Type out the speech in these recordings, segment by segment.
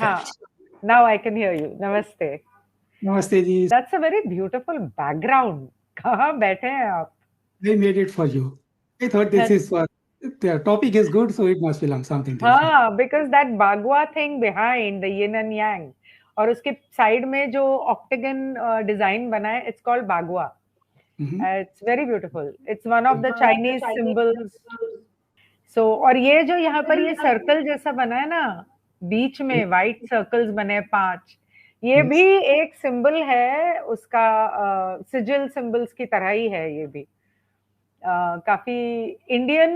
हाँ, perfect. now I can hear you. Namaste. Namaste ji. That's a very beautiful background. कहाँ बैठे हैं आप? I made it for you. I thought this is for the topic is good, so it must belong something different. हाँ, because that bagua thing behind the yin and yang, और उसके side में जो octagon design बना है, it's called bagua. Mhm. It's very beautiful. It's one of the Chinese symbols. So, और ये जो यहाँ पर ये सर्कल जैसा बना है ना, बीच में व्हाइट सर्कल्स बने हैं 5, ये भी Yes. एक सिंबल है उसका, सिजिल सिंबल्स की तरह ही है ये भी। काफी इंडियन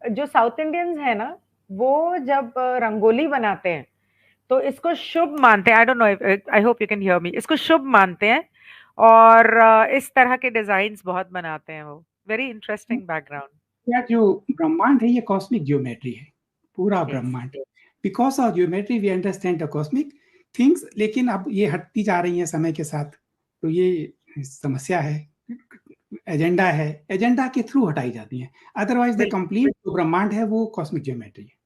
जो साउथ इंडियंस है ना, वो जब रंगोली बनाते हैं तो इसको शुभ मानते हैं। I don't know, I hope you can hear me. इसको शुभ मानते हैं और इस तरह के डिजाइन्स बहुत बनाते हैं वो। Very interesting background. यार जो ब्रह्मांड है ये कॉस्मिक ज्योमेट्री है, पूरा यस, ब्रह्मांड। Because of geometry we understand the cosmic things, लेकिन अब ये हटती जा रही हैं समय के साथ, तो ये समस्या है, एजेंडा है, एजेंडा के थ्रू हटाई जाती हैं। अदरवाइज द कंप्लीट जो ब्रह्मांड है वो कॉस्मिक ज्योमेट्री है।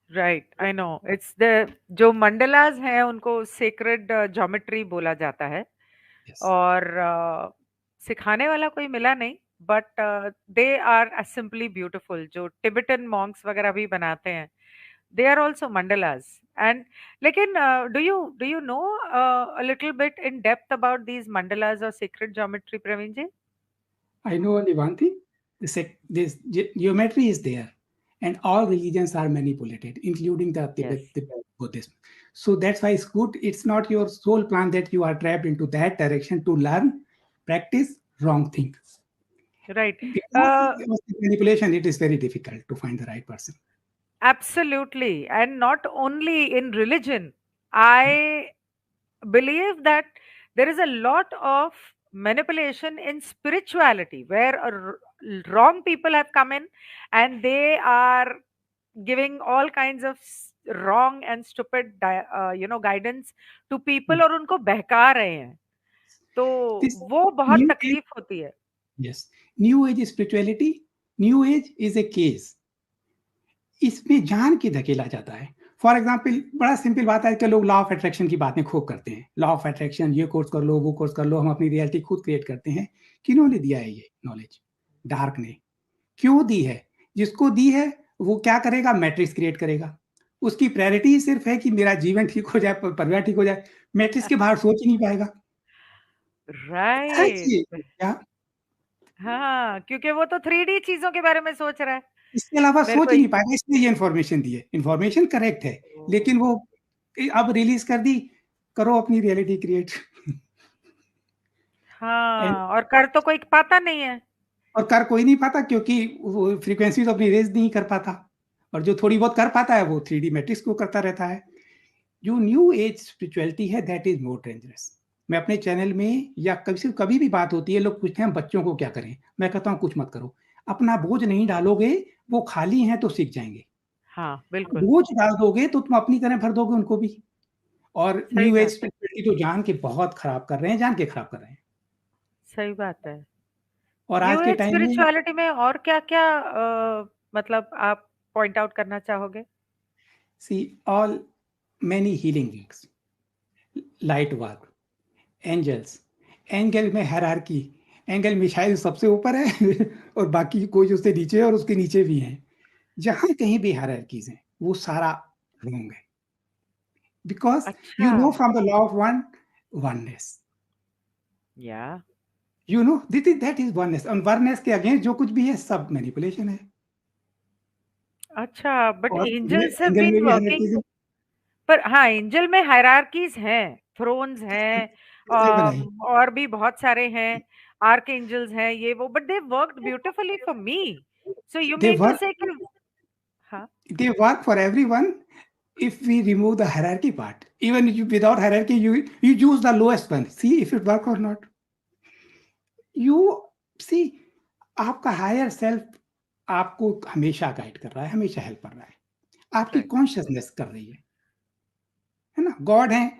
Right, I know. It's the जो मंडलास हैं उनको सेक्रेड ज्योमेट्री बोला जाता है। Yes. और सिखाने वाला कोई मिला नहीं, but they are simply beautiful. जो टिबेटन मॉन्क्स वगैरह भी बनाते हैं, they are also mandalas. And लेकिन do you know a little bit in depth about these mandalas or sacred geometry, Praveen ji? I know only one thing: this geometry is there, and all religions are manipulated, including the Yes. Tibet Buddhism. So that's why it's good. It's not your sole plan that you are trapped into that direction to learn, practice wrong things. Right. Because of the manipulation, it is very difficult to find the right person. Absolutely. And not only in religion. I believe that there is a lot of manipulation in spirituality where wrong people have come in and they are giving all kinds of wrong and stupid guidance to people और उनको बहका रहे हैं, तो This वो बहुत new age, तकलीफ होती है। yes, new age spirituality, new age is a case. इसमें जान के धकेला जाता है। फॉर एग्जाम्पल, बड़ा सिंपल बात है कि लोग लॉ ऑफ अट्रैक्शन की बातें खूब करते हैं। लॉ ऑफ अट्रैक्शन, ये कोर्स कर लो, वो कोर्स कर लो, हम अपनी रियलिटी खुद क्रिएट करते हैं। किन्होंने दिया है ये नॉलेज? डार्क ने। क्यों दी है? जिसको दी है वो क्या करेगा? मैट्रिक्स क्रिएट करेगा। उसकी प्रायोरिटी सिर्फ है कि मेरा जीवन ठीक हो जाए, परिवार ठीक हो जाए। मैट्रिक्स के बाहर सोच ही नहीं पाएगा। राइट। क्या? हाँ, क्योंकि वो तो 3D चीजों के बारे में सोच रहा है। इसके अलावा मेरे सोच को ही नहीं पाएगा, इसलिए ये इन्फॉर्मेशन दी है। इन्फॉर्मेशन करेक्ट है, लेकिन वो अब रिलीज कर दी, करो अपनी रियलिटी क्रिएट। हाँ, और कर तो कोई पाता नहीं है। और कर कोई नहीं पाता, क्योंकि वो फ्रीक्वेंसी तो अपनी रेज नहीं कर पाता, और जो थोड़ी बहुत कर पाता है वो 3D मैट्रिक्स को करता रहता है। जो न्यू एज स्पिरिचुअलिटी है, दैट इज मोर डेंजरस। मैं अपने चैनल में या कभी भी बात होती है, लोग पूछते हैं बच्चों को क्या करें, मैं कहता हूँ कुछ मत करो। अपना बोझ नहीं डालोगे, वो खाली हैं तो सीख जाएंगे। हाँ, बिल्कुल बोझ डाल दोगे तो तुम अपनी तरह भर दोगे उनको भी। और सही न्यू एज बात है। स्पिरिचुअलिटी तो जान के बहुत खराब कर रहे हैं, जान के खराब कर रहे हैं। सही बात है। और न्यू आज के एज टाइम में स्पिरिचुअलिटी में और क्या-क्या मतलब आप पॉइंट आउट करना चाहोगे? See all many healing gigs, light work, angels. Angel में हायरार्की, एंगल मिशाइल सबसे ऊपर है और बाकी कोई उससे नीचे है और उसके नीचे भी हैं। जहां कहीं भी हायरार्कीज हैं वो सारा रॉन्ग है, बिकॉज यू अच्छा। No from the law of oneness, या you know that is oneness, और वननेस के अगेंस्ट जो कुछ भी है सब मैनिपुलेशन है। अच्छा, बट और एंजल्स हैव एंगल बीन में भी वर्किंग। हायरार्कीज पर हाँ, एंजल में हायरार्कीज हैं, थ्रोन्स हैं, से बनाई। और भी बहुत सारे हैं, आर्कएंजल्स हैं, ये वो, but they worked beautifully for me. So you they mean to work से कि हाँ, they work for everyone if we remove the hierarchy part. Even if without hierarchy, you choose the lowest one, see if it work or not. You see, आपका higher self आपको हमेशा guide कर रहा है, हमेशा हेल्प कर रहा है। आपकी राइट, कॉन्शियसनेस कर रही है ना? गॉड है,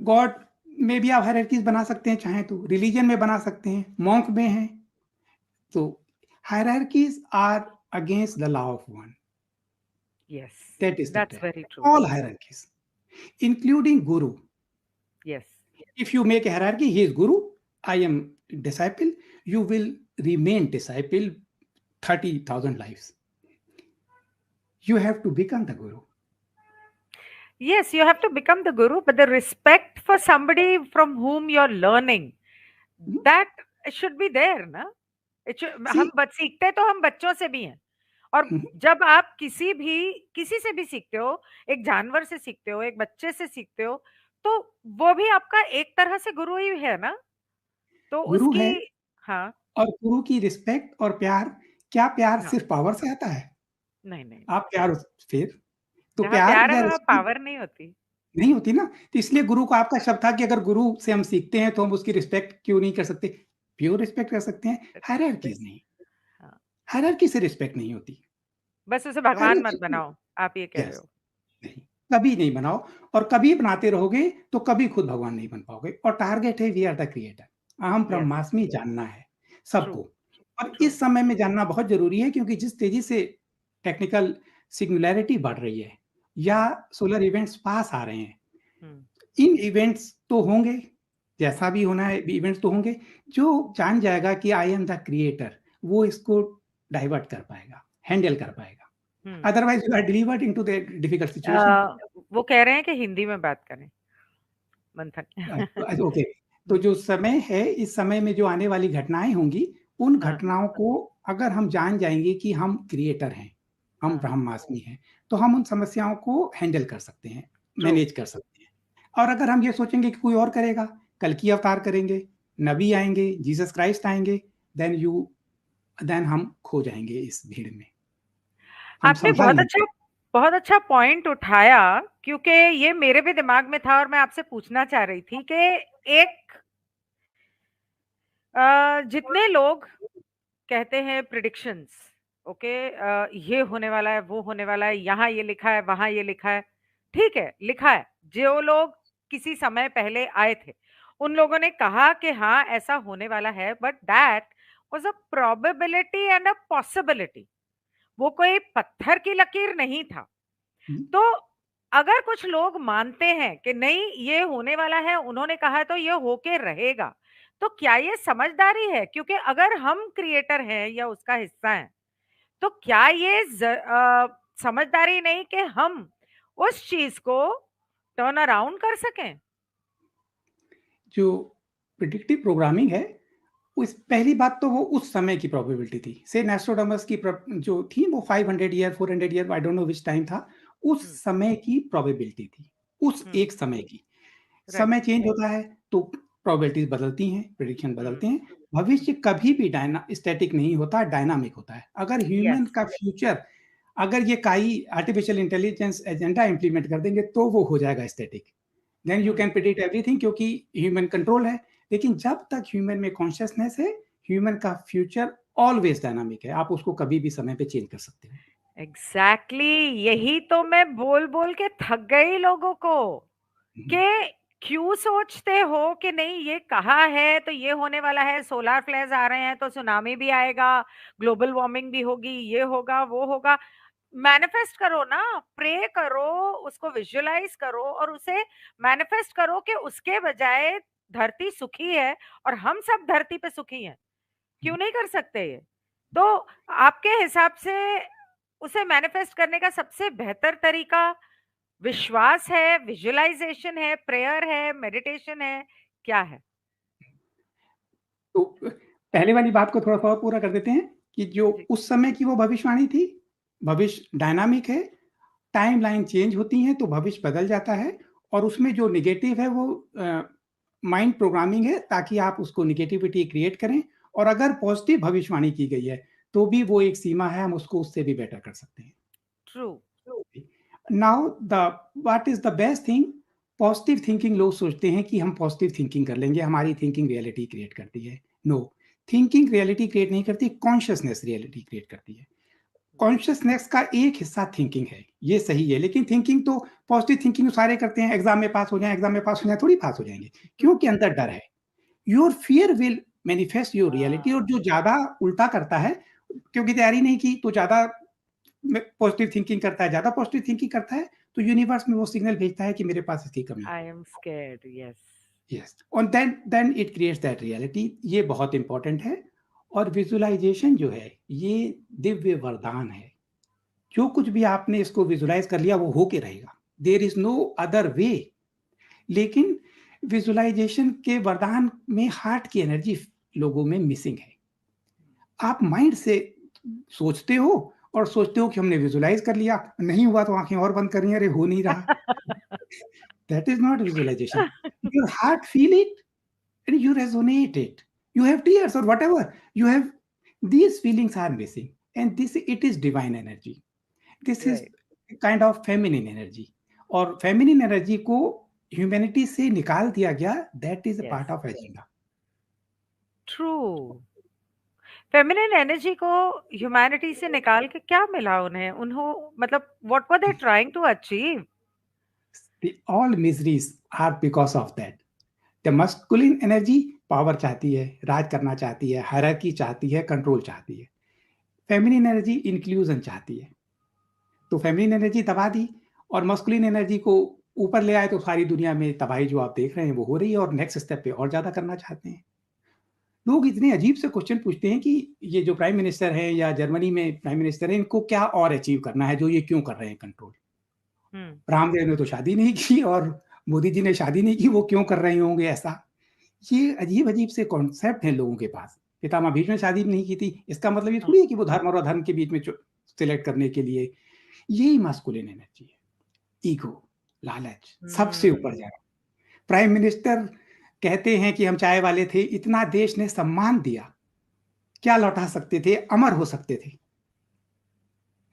गॉड में भी आप हायरार्कीज बना सकते हैं, चाहे तो रिलीजन में बना सकते हैं, मॉन्क में हैं। तो hierarchies are against the law of one, yes, that is the that's trap. Very true. All hierarchies. including guru. Yes. If you make a hierarchy, he is guru, I am disciple, you will remain disciple 30,000 lives. You have to become the guru. Yes, you have to become the guru, but the respect for somebody from whom you're learning, that should be there ना. हम See, सीखते तो हम बच्चों से भी हैं, और जब आप किसी से भी सीखते हो, एक जानवर से सीखते हो, एक बच्चे से सीखते हो, तो वो भी आपका एक तरह से गुरु ही है ना, तो गुरु उसकी। है, हाँ। और गुरु की रिस्पेक्ट और प्यार, क्या प्यार हाँ। सिर्फ पावर से आता है? नहीं नहीं, आप प्यार फिर तो जहाँ प्यार प्यार है या वहाँ रिस्पेक्ट पावर नहीं होती। नहीं होती ना। तो इसलिए गुरु को आपका शब्द था कि अगर गुरु से हम सीखते हैं तो हम उसकी रिस्पेक्ट क्यों नहीं कर सकते? प्योर रिस्पेक्ट कर सकते हैं, हायरार्कीज नहीं। हाँ। हायरार्की से रिस्पेक्ट नहीं होती। बस उसे भगवान मत बनाओ, आप ये कह रहे यस, हो। नहीं, कभी नहीं बनाओ, और कभी बनाते रहोगे तो कभी खुद भगवान नहीं बन पाओगे। और टारगेट है वी आर द क्रिएटर, अहम ब्रह्मास्मि जानना है ट्रू। सबको। और ट्रू। इस समय में जानना बहुत जरूरी है, क्योंकि जिस तेजी से टेक्निकल सिंगुलैरिटी बढ़ रही है या सोलर इवेंट्स पास आ रहे हैं, इन इवेंट्स तो होंगे, जैसा भी होना है इवेंट्स तो होंगे। जो जान जाएगा कि आई एम द क्रिएटर, वो इसको डाइवर्ट कर पाएगा, हैंडल कर पाएगा। Otherwise you are delivered into the difficult situation. वो कह रहे हैं कि हिंदी में बात करें मंथन। ओके, तो जो समय है, इस समय में जो आने वाली घटनाएं होंगी, उन घटनाओं को अगर हम जान जाएंगे कि हम क्रिएटर हैं, हम ब्रह्मास्मि हैं, तो हम उन समस्याओं को हैंडल कर सकते हैं, मैनेज कर सकते हैं। और अगर हम ये सोचेंगे कि कोई और करेगा, कल की अवतार करेंगे, नबी आएंगे, जीसस क्राइस्ट आएंगे, देन हम खो जाएंगे इस भीड़ में। आपने बहुत अच्छा पॉइंट उठाया, क्योंकि ये मेरे भी दिमाग में था और मैं आपसे पूछना चाह रही थी कि एक जितने लोग कहते हैं प्रिडिक्शंस, ओके, ये होने वाला है, वो होने वाला है, यहाँ ये लिखा है, वहां ये लिखा है, ठीक है, लिखा है। जो लोग किसी समय पहले आए थे, उन लोगों ने कहा कि हाँ ऐसा होने वाला है, but that was a probability and a possibility, वो कोई पत्थर की लकीर नहीं था। तो अगर कुछ लोग मानते हैं कि नहीं ये होने वाला है, उन्होंने कहा है तो ये होके रहेगा, तो क्या ये समझदारी है? क्योंकि अगर हम क्रिएटर हैं या उसका हिस्सा हैं, तो क्या ये समझदारी नहीं कि हम उस चीज को टर्न अराउंड कर सकें? जो प्रिडिक्टिव प्रोग्रामिंग है, उस पहली बात तो वो उस समय की प्रोबेबिलिटी थी। से नोस्ट्राडामस की जो थी वो 500 year 400 year, I don't know which time था, उस समय की प्रोबेबिलिटी थी, उस एक समय की। समय चेंज होता है तो प्रोबेबिलिटीज बदलती हैं, प्रेडिक्शन बदलते हैं। भविष्य कभी भी स्टैटिक नहीं होता, डायनामिक होता है। अगर ह्यूमन का फ्यूचर, अगर ये काई आर्टिफिशियल इंटेलिजेंस एजेंडा इंप्लीमेंट कर देंगे तो वो हो जाएगा static, then you can predict everything, क्योंकि ह्यूमन कंट्रोल है। लेकिन जब तक ह्यूमन में कॉन्शियसनेस है, ह्यूमन का फ्यूचर ऑलवेज डायनामिक है, आप उसको कभी भी समय पे चेंज कर सकते हैं। एग्जैक्टली, यही तो मैं बोल बोल के थक गई लोगों को कि क्यों सोचते हो कि नहीं ये कहा है तो ये होने वाला है, सोलर फ्लेयर्स आ रहे हैं तो सुनामी भी आएगा, ग्लोबल वार्मिंग भी होगी, ये होगा वो होगा। मैनिफेस्ट करो ना, प्रे करो, उसको विजुअलाइज करो और उसे मैनिफेस्ट करो कि उसके बजाय धरती सुखी है और हम सब धरती पे सुखी हैं। क्यों नहीं कर सकते ये? तो आपके हिसाब से उसे मैनिफेस्ट करने का सबसे बेहतर तरीका विश्वास है, विजुअलाइजेशन है, प्रेयर है, मेडिटेशन है, क्या है? तो पहले वाली बात को थोड़ा सा पूरा कर देते हैं कि जो उस समय की वो भविष्यवाणी थी, भविष्य डायनामिक है, टाइमलाइन चेंज होती है तो भविष्य बदल जाता है। और उसमें जो नेगेटिव है वो माइंड प्रोग्रामिंग है, ताकि आप उसको नेगेटिविटी क्रिएट करें। और अगर पॉजिटिव भविष्यवाणी की गई है तो भी वो एक सीमा है, हम उसको उससे भी बेटर कर सकते हैं। True. Now what is the best thing? Positive thinking, लोग सोचते हैं कि हम पॉजिटिव थिंकिंग कर लेंगे, हमारी थिंकिंग रियलिटी क्रिएट करती है। नो, थिंकिंग रियलिटी क्रिएट नहीं करती, कॉन्शियसनेस रियलिटी क्रिएट करती है। कॉन्शियसनेस का एक हिस्सा थिंकिंग है, ये सही है, लेकिन थिंकिंग तो पॉजिटिव थिंकिंग सारे करते हैं, एग्जाम में पास हो जाए, एग्जाम में पास हो जाए, थोड़ी पास हो जाएंगे, क्योंकि अंदर डर है। Your fear will manifest your reality. और जो ज्यादा उल्टा करता है, क्योंकि तैयारी नहीं की, तो ज्यादा पॉजिटिव थिंकिंग करता है, ज्यादा पॉजिटिव थिंकिंग करता है तो यूनिवर्स में वो सिग्नल भेजता है कि मेरे पास इसकी कमी है। I am scared. Yes. Yes, और then it creates that reality. ये बहुत इंपॉर्टेंट है। और विजुअलाइजेशन जो है ये दिव्य वरदान है। जो कुछ भी आपने इसको विजुलाइज कर लिया वो होके रहेगा। There is no other way. लेकिन विजुअलाइजेशन के वरदान में हार्ट की एनर्जी लोगों में मिसिंग है। आप माइंड से सोचते हो और सोचते हो कि हमने विजुलाइज कर लिया, नहीं हुआ तो आंखें और बंद कर रही हैं, अरे हो नहीं रहा। That is not visualization. Your heart feel it and you resonate it. You have tears or whatever. You have these feelings are missing, and this it is divine energy. This is Right. kind of feminine energy. और feminine energy को humanity से निकाल दिया गया. That is a Yes. part of agenda. True. Feminine energy को humanity से निकाल के क्या मिला उन्हें? मतलब what were they trying to achieve? All miseries are because of that. The masculine energy power चाहती है, राज करना चाहती है, हायरार्की चाहती है, कंट्रोल चाहती है। फेमिनिन एनर्जी इंक्लूजन चाहती है। तो फेमिनिन एनर्जी दबा दी और मस्कुलिन एनर्जी को ऊपर ले आए तो सारी दुनिया में तबाही जो आप देख रहे हैं वो हो रही है और नेक्स्ट स्टेप पे और ज्यादा करना चाहते हैं। लोग इतने अजीब से क्वेश्चन पूछते हैं कि ये जो प्राइम मिनिस्टर है या जर्मनी में प्राइम मिनिस्टर है इनको क्या और अचीव करना है जो ये क्यों कर रहे हैं कंट्रोल। रामदेव ने तो शादी नहीं की और मोदी जी ने शादी नहीं की, वो क्यों कर रहे होंगे ऐसा। ये अजीब अजीब से कॉन्सेप्ट हैं लोगों के पास। पितामह भीष्म ने शादी नहीं की थी, इसका मतलब ये थोड़ी है कि वो धर्म और अधर्म के बीच में सिलेक्ट करने के लिए। यही मास्कुलिन एनर्जी है। ईगो, लालच, सबसे ऊपर जाना। प्राइम मिनिस्टर कहते हैं कि हम चाय वाले थे, इतना देश ने सम्मान दिया, क्या लौटा सकते थे, अमर हो सकते थे,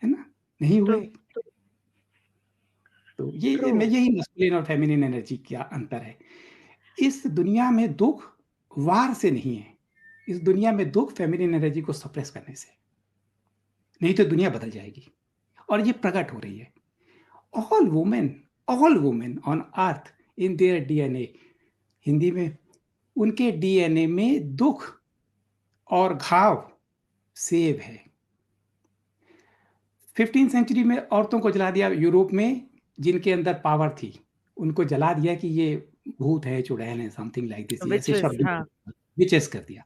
है ना, नहीं हुए। तो ये यही मस्कुलिन और फेमिनिन एनर्जी का अंतर है। इस दुनिया में दुख वार से नहीं है, इस दुनिया में दुख फेमिनिन एनर्जी को सप्रेस करने से। नहीं तो दुनिया बदल जाएगी और ये प्रकट हो रही है। All women on earth in their DNA, Hindi में उनके डीएनए में दुख और घाव सेव है। 15वीं सेंचुरी में औरतों को जला दिया यूरोप में, जिनके अंदर पावर थी उनको जला दिया कि ये भूत है, चुड़ैल है, समथिंग लाइक दिस, ऐसे शब्द विचेस कर दिया।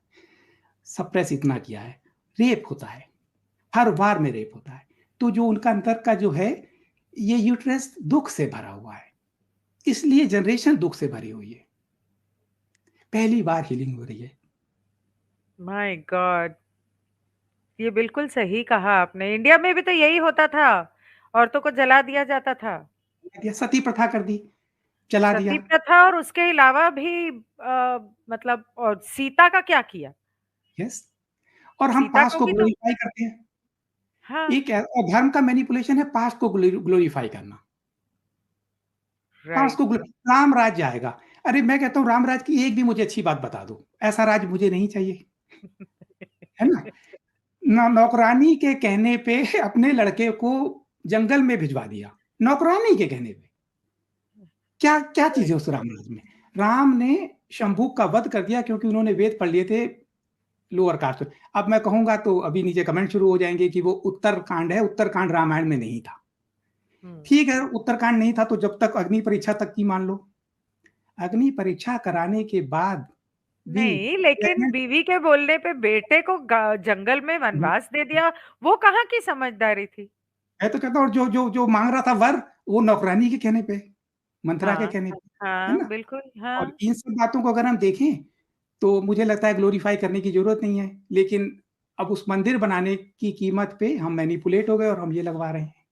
सप्रेस इतना किया है। रेप होता है, हर बार में रेप होता है। तो जो उनका अंदर का जो है ये यूट्रस दुख से भरा हुआ है, इसलिए जनरेशन दुख से भरी हुई है। पहली बार हीलिंग हो रही है। माय गॉड, ये बिल्कुल सही कहा आपने। इंडिया में भी तो यही होता था, औरतों को जला दिया जाता था, सती प्रथा कर दी, जला दिया। सती प्रथा और उसके अलावा भी मतलब और सीता का क्या किया? यस, और हम सीता पास्ट को को भी तो ग्लोरीफाई करते हैं। हाँ, एक धर्म का मैनिपुलेशन है पास्ट को ग्लोरीफाई करना। पास्ट को राइट। राम राज्य आएगा। अरे मैं कहता हूँ राम राज्य की एक भी मुझे अच्छी बात बता दो, ऐसा राज्य मुझे नहीं चाहिए, है ना। नौकरानी के कहने पे अपने लड़के को जंगल में भिजवा दिया, नौकरानी के कहने पे। क्या क्या चीज है उस राम राज्य में। राम ने शंभू का वध कर दिया क्योंकि उन्होंने वेद पढ़ लिए थे लोअर कास्ट। अब मैं कहूंगा तो अभी नीचे कमेंट शुरू हो जाएंगे कि वो उत्तरकांड है, उत्तरकांड रामायण में नहीं था। ठीक है, उत्तरकांड नहीं था तो जब तक अग्नि परीक्षा तक की मान लो। अग्नि परीक्षा कराने के बाद भी नहीं, लेकिन बीवी के बोलने पे बेटे को जंगल में वनवास दे दिया, वो कहाँ की समझदारी थी? मैं तो कहता हूँ जो जो जो मांग रहा था वर, वो नौकरानी के कहने पे, मंथरा के हाँ, कहने पे, है हाँ, ना। बिल्कुल, और हाँ, इन सब बातों को अगर हम देखें तो मुझे लगता है ग्लोरीफाई करने की जरूरत नहीं है। लेकिन अब उस मंदिर बनाने की कीमत पे हम मैनिपुलेट हो गए और हम ये लगवा रहे हैं।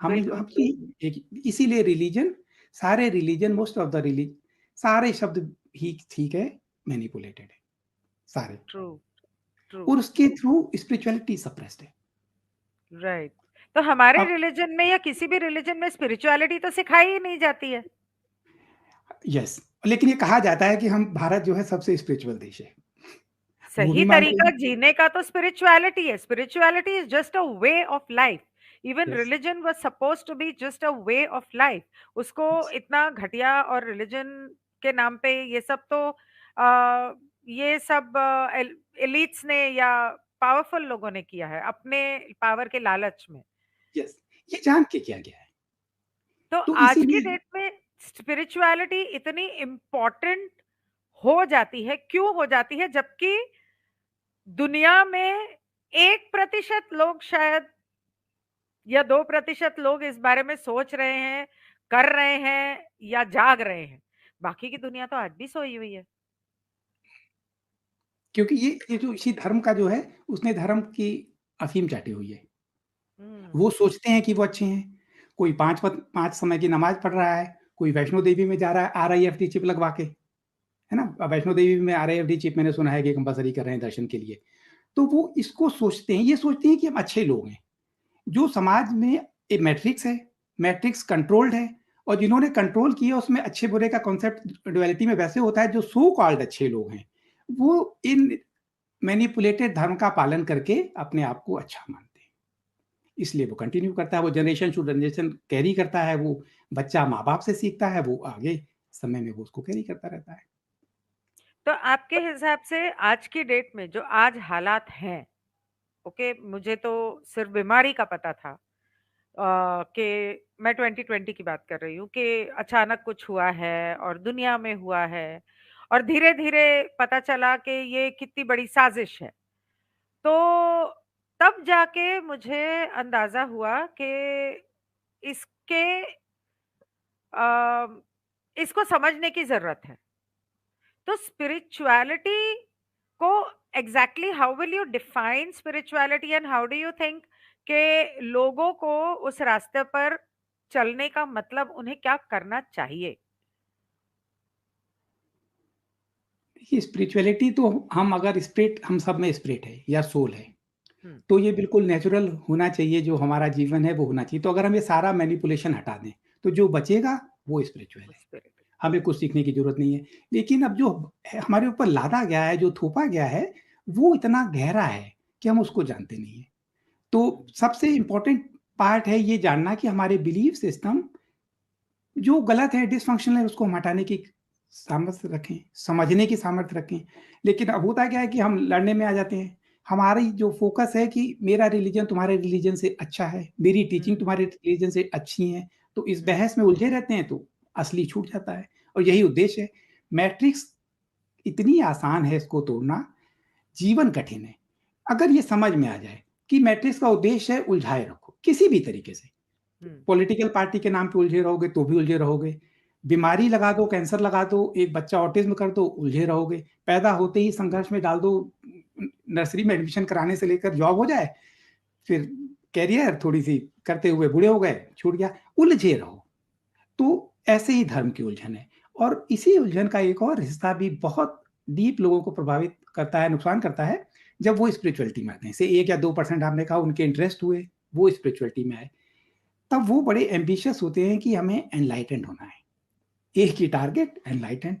हम बिल्कुल। इसीलिए रिलीजन, सारे religion, most of the religion, सारे शब्द ही ठीक है, मैनिपुलेटेड है सारे। ट्रू, ट्रू, और उसके थ्रू स्पिरिचुअलिटी सप्रेस्ड है। राइट। तो हमारे अब रिलीजन में या किसी भी रिलीजन में स्पिरिचुअलिटी तो सिखाई ही नहीं जाती है। यस, लेकिन ये कहा जाता है कि हम भारत जो है सबसे स्पिरिचुअल देश है। वो सही भी मान तरीका रही जीने का तो स्पिरिचुअलिटी है। Spirituality is just a way of life. Even है। Yes, religion was supposed to be just a way of life. उसको इतना घटिया और रिलीजन के नाम पे ये सब तो ये सब एलिट्स ने या पावरफुल लोगों ने किया है अपने पावर के लालच में। यस, ये जान के किया गया है। तो तो आज की इसीलिए डेट में स्पिरिचुअलिटी इतनी इम्पोर्टेंट हो जाती है, क्यों हो जाती है, जबकि दुनिया में 1% लोग शायद या 2% लोग इस बारे में सोच रहे हैं, कर रहे हैं या जाग रहे हैं। बाकी की दुनिया तो आज भी सोई हुई है। क्योंकि ये जो इसी धर्म का जो है, उसने धर्म की अफ़ीम चाटी हुई है। हम्म। वो सोचते हैं कि वो अच्छे हैं। कोई 5 समय की नमाज़ पढ़ रहा है, कोई वैष्णो देवी में जा रहा है आरआईएफटी चिप लगवा के, है ना? वैष्णो देवी में आरआईएफटी चिप मैंने सुना है कि कंपल्सरी कर रहे हैं दर्शन के लिए। तो वो इसको सोचते हैं, ये सोचते हैं कि हम अच्छे लोग हैं। जो समाज में एक मैट्रिक्स है, मैट्रिक्स कंट्रोल्ड है और जिन्होंने कंट्रोल किया उसमें अच्छे-बुरे का कॉन्सेप्ट डुअलिटी में वैसे होता है जो सो कॉल्ड अच्छे लोग हैं, वो इन मैनिपुलेटेड धर्म का पालन करके अपने आप को अच्छा मानते हैं। इसलिए वो कंटिन्यू करता है, वो जनरेशन टू जनरेशन कैरी करता है, वो बच्चा माँ-बाप से सीखता है, वो आगे समय में वो उसको कैरी करता रहता है। तो आपके हिसाब से आज की डेट में जो आज हालात हैं, ओके, मुझे तो सिर्फ बीमारी का पता था कि मैं 2020 की बात कर रही हूँ कि अचानक कुछ हुआ है और दुनिया में हुआ है और धीरे धीरे पता चला कि ये कितनी बड़ी साजिश है। तो तब जाके मुझे अंदाजा हुआ कि इसके अ, इसको समझने की जरूरत है। तो स्पिरिचुअलिटी को exactly how will you define spirituality and how do you think के लोगों को उस रास्ते पर चलने का मतलब उन्हें क्या करना चाहिए? देखिए स्पिरिचुअलिटी तो हम अगर स्पिरिट हम सब में स्पिरिट है या सोल है, हम्म। तो ये बिल्कुल नेचुरल होना चाहिए, जो हमारा जीवन है वो होना चाहिए। तो अगर हम ये सारा मैनिपुलेशन हटा दें, तो जो बचेगा वो स्पिरिचुअल है। स्पिरिट। हमें कुछ सीखने की ज़रूरत नहीं है। लेकिन अब जो हमारे ऊपर लादा गया है, जो थोपा गया है, वो इतना गहरा है कि हम उसको जानते नहीं हैं। तो सबसे इम्पोर्टेंट पार्ट है ये जानना कि हमारे बिलीफ सिस्टम जो गलत है, डिसफंक्शनल है, उसको हम हटाने की सामर्थ्य रखें, समझने की सामर्थ्य रखें। लेकिन अब होता क्या है कि हम लड़ने में आ जाते हैं। हमारी जो फ़ोकस है कि मेरा रिलिजन तुम्हारे रिलिजन से अच्छा है, मेरी टीचिंग हम्म। तुम्हारे रिलिजन से अच्छी है, तो इस हम्म। बहस में उलझे रहते हैं, तो असली छूट जाता है और यही उद्देश्य है। मैट्रिक्स इतनी आसान है इसको तोड़ना, जीवन कठिन है। अगर ये समझ में आ जाए कि मैट्रिक्स का उद्देश्य है उलझाए रखो, किसी भी तरीके से। हम्म। पॉलिटिकल पार्टी के नाम पे उलझे रहोगे तो भी उलझे रहोगे। बीमारी लगा दो, कैंसर लगा दो, एक बच्चा ऑटिज़्म कर दो, उलझे रहोगे। पैदा होते ही संघर्ष में डाल दो, नर्सरी में एडमिशन कराने से लेकर जॉब हो जाए, फिर करियर थोड़ी-सी करते हुए बूढ़े हो गए, छूट गया, उलझे रहो। तो ऐसे ही धर्म की उलझन है और इसी उलझन का एक और हिस्सा भी बहुत डीप लोगों को प्रभावित करता है, नुकसान करता है, जब वो स्पिरिचुअलिटी में आते हैं। जैसे 1 या 2% आपने कहा उनके इंटरेस्ट हुए, वो स्पिरिचुअलिटी में आए। तब वो बड़े एम्बिशियस होते हैं कि हमें एनलाइटेंड होना है। एक ही टारगेट एनलाइटेंड।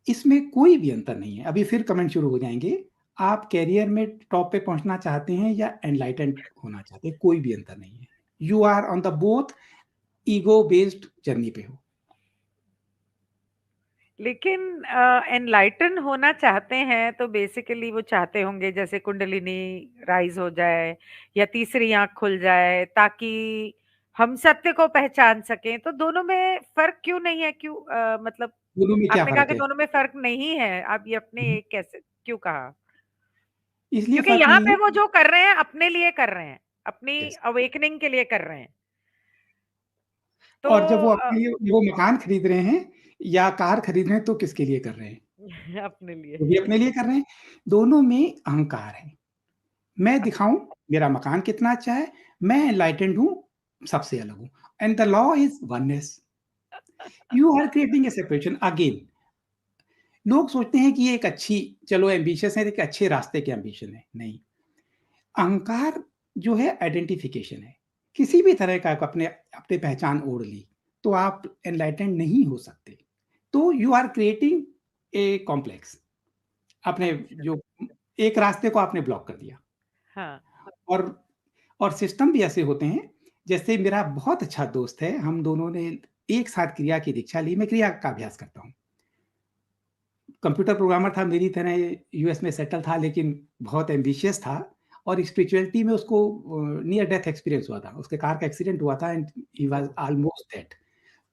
इसमें कोई भी अंतर नहीं है। अभी फिर कमेंट शुरू हो जाएँगे। आप करियर में टॉप पे पहुँचना चाहते हैं या एनलाइटेंड होना चाहते हैं, कोई भी अंतर नहीं है। You are on the both ego based journey पे हो। लेकिन एनलाइटन होना चाहते हैं तो बेसिकली वो चाहते होंगे जैसे कुंडलिनी राइज हो जाए या तीसरी आंख खुल जाए ताकि हम सत्य को पहचान सकें। तो दोनों में फर्क क्यों नहीं है? क्यों मतलब दोनों में क्या आपने कहा फ़र्क कि है? दोनों में फर्क नहीं है, आप ये अपने हुँ, एक कैसे क्यों कहा? इसलिए क्योंकि फ़र्क यहाँ नहीं पे है। वो जो कर रहे हैं अपने लिए कर रहे हैं, अपनी यस। अवेकनिंग के लिए कर रहे हैं। तो और जब वो अपने लिए वो मकान खरीद रहे हैं या कार खरीद रहे हैं, तो किसके लिए कर रहे हैं? अपने लिए। वो भी अपने लिए कर रहे हैं। दोनों में अहंकार है। मैं दिखाऊँ मेरा मकान कितना अच्छा है, मैं एनलाइटेंड हूँ, सबसे अलग हूँ and the law is oneness. You are creating a separation again. लोग सोचते हैं कि ये एक अच्छी चलो एम्बिशियस है, एक अच्छे रास्ते के एम्बिशन है, नहीं। अहंकार जो है आइडेंटिफिकेशन है। किसी भी तरह का अपने अपने पहचान ओढ़ ली, तो आप एनलाइटेंड नहीं हो सकते। तो you are creating a complex. आपने अच्छा। जो एक रास्ते को आपने ब्लॉक कर दिया हाँ। और और सिस्टम भी ऐसे होते हैं, जैसे मेरा बहुत अच्छा दोस्त है, हम दोनों ने एक साथ क्रिया की दीक्षा ली, मैं क्रिया का अभ्यास करता हूँ। कंप्यूटर प्रोग्रामर था, मेरी तरह यूएस में सेटल था, लेकिन बहुत एम्बिशियस था और स्पिरिचुअलिटी में उसको नियर डेथ एक्सपीरियंस हुआ था, उसके कार का एक्सीडेंट हुआ था and he was almost dead.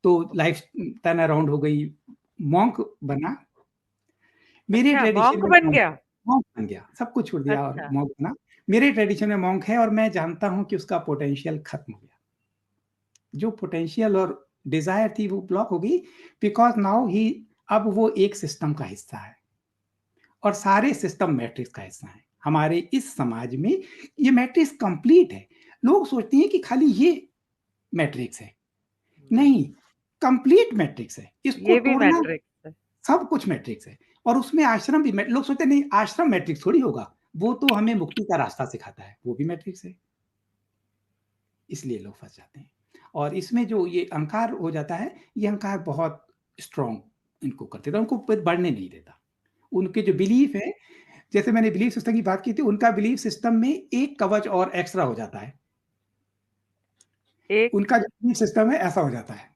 तो लाइफ टर्न अराउंड हो गई, मॉन्क बना। मेरे अच्छा, ट्रेडिशन मॉन्क में बन मॉन्क गया। मॉन्क बन गया, सब कुछ छोड़ दिया और अच्छा। मॉन्क बना। मेरे ट्रेडिशन में मॉन्क है और मैं जानता हूँ कि उसका पोटेंशियल खत्म हो गया, जो पोटेंशियल और डिजायर थी वो ब्लॉक हो गई, बिकॉज नाउ ही, अब वो एक सिस्टम का हिस्सा है और सारे सिस्टम मैट्रिक्स का हिस्सा है। हमारे इस समाज में ये मैट्रिक्स कंप्लीट है। लोग सोचते हैं कि खाली ये मैट्रिक्स है, नहीं, कंप्लीट मैट्रिक्स है, इसको ये भी तोड़ना, मैट्रिक्स है। सब कुछ मैट्रिक्स है। और उसमें आश्रम भी, लोग सोचते नहीं आश्रम मैट्रिक्स थोड़ी होगा, वो तो हमें मुक्ति का रास्ता सिखाता है, वो भी मैट्रिक्स है। इसलिए लोग फंस जाते हैं और इसमें जो ये अहंकार हो जाता है, ये अहंकार बहुत स्ट्रॉन्ग इनको कर देता है, उनको बढ़ने नहीं देता। उनके जो बिलीफ है, जैसे मैंने बिलीफ सिस्टम की बात की थी, उनका बिलीफ सिस्टम में एक कवच और एक्स्ट्रा हो जाता है। एक उनका जो बिलीफ सिस्टम है ऐसा हो जाता है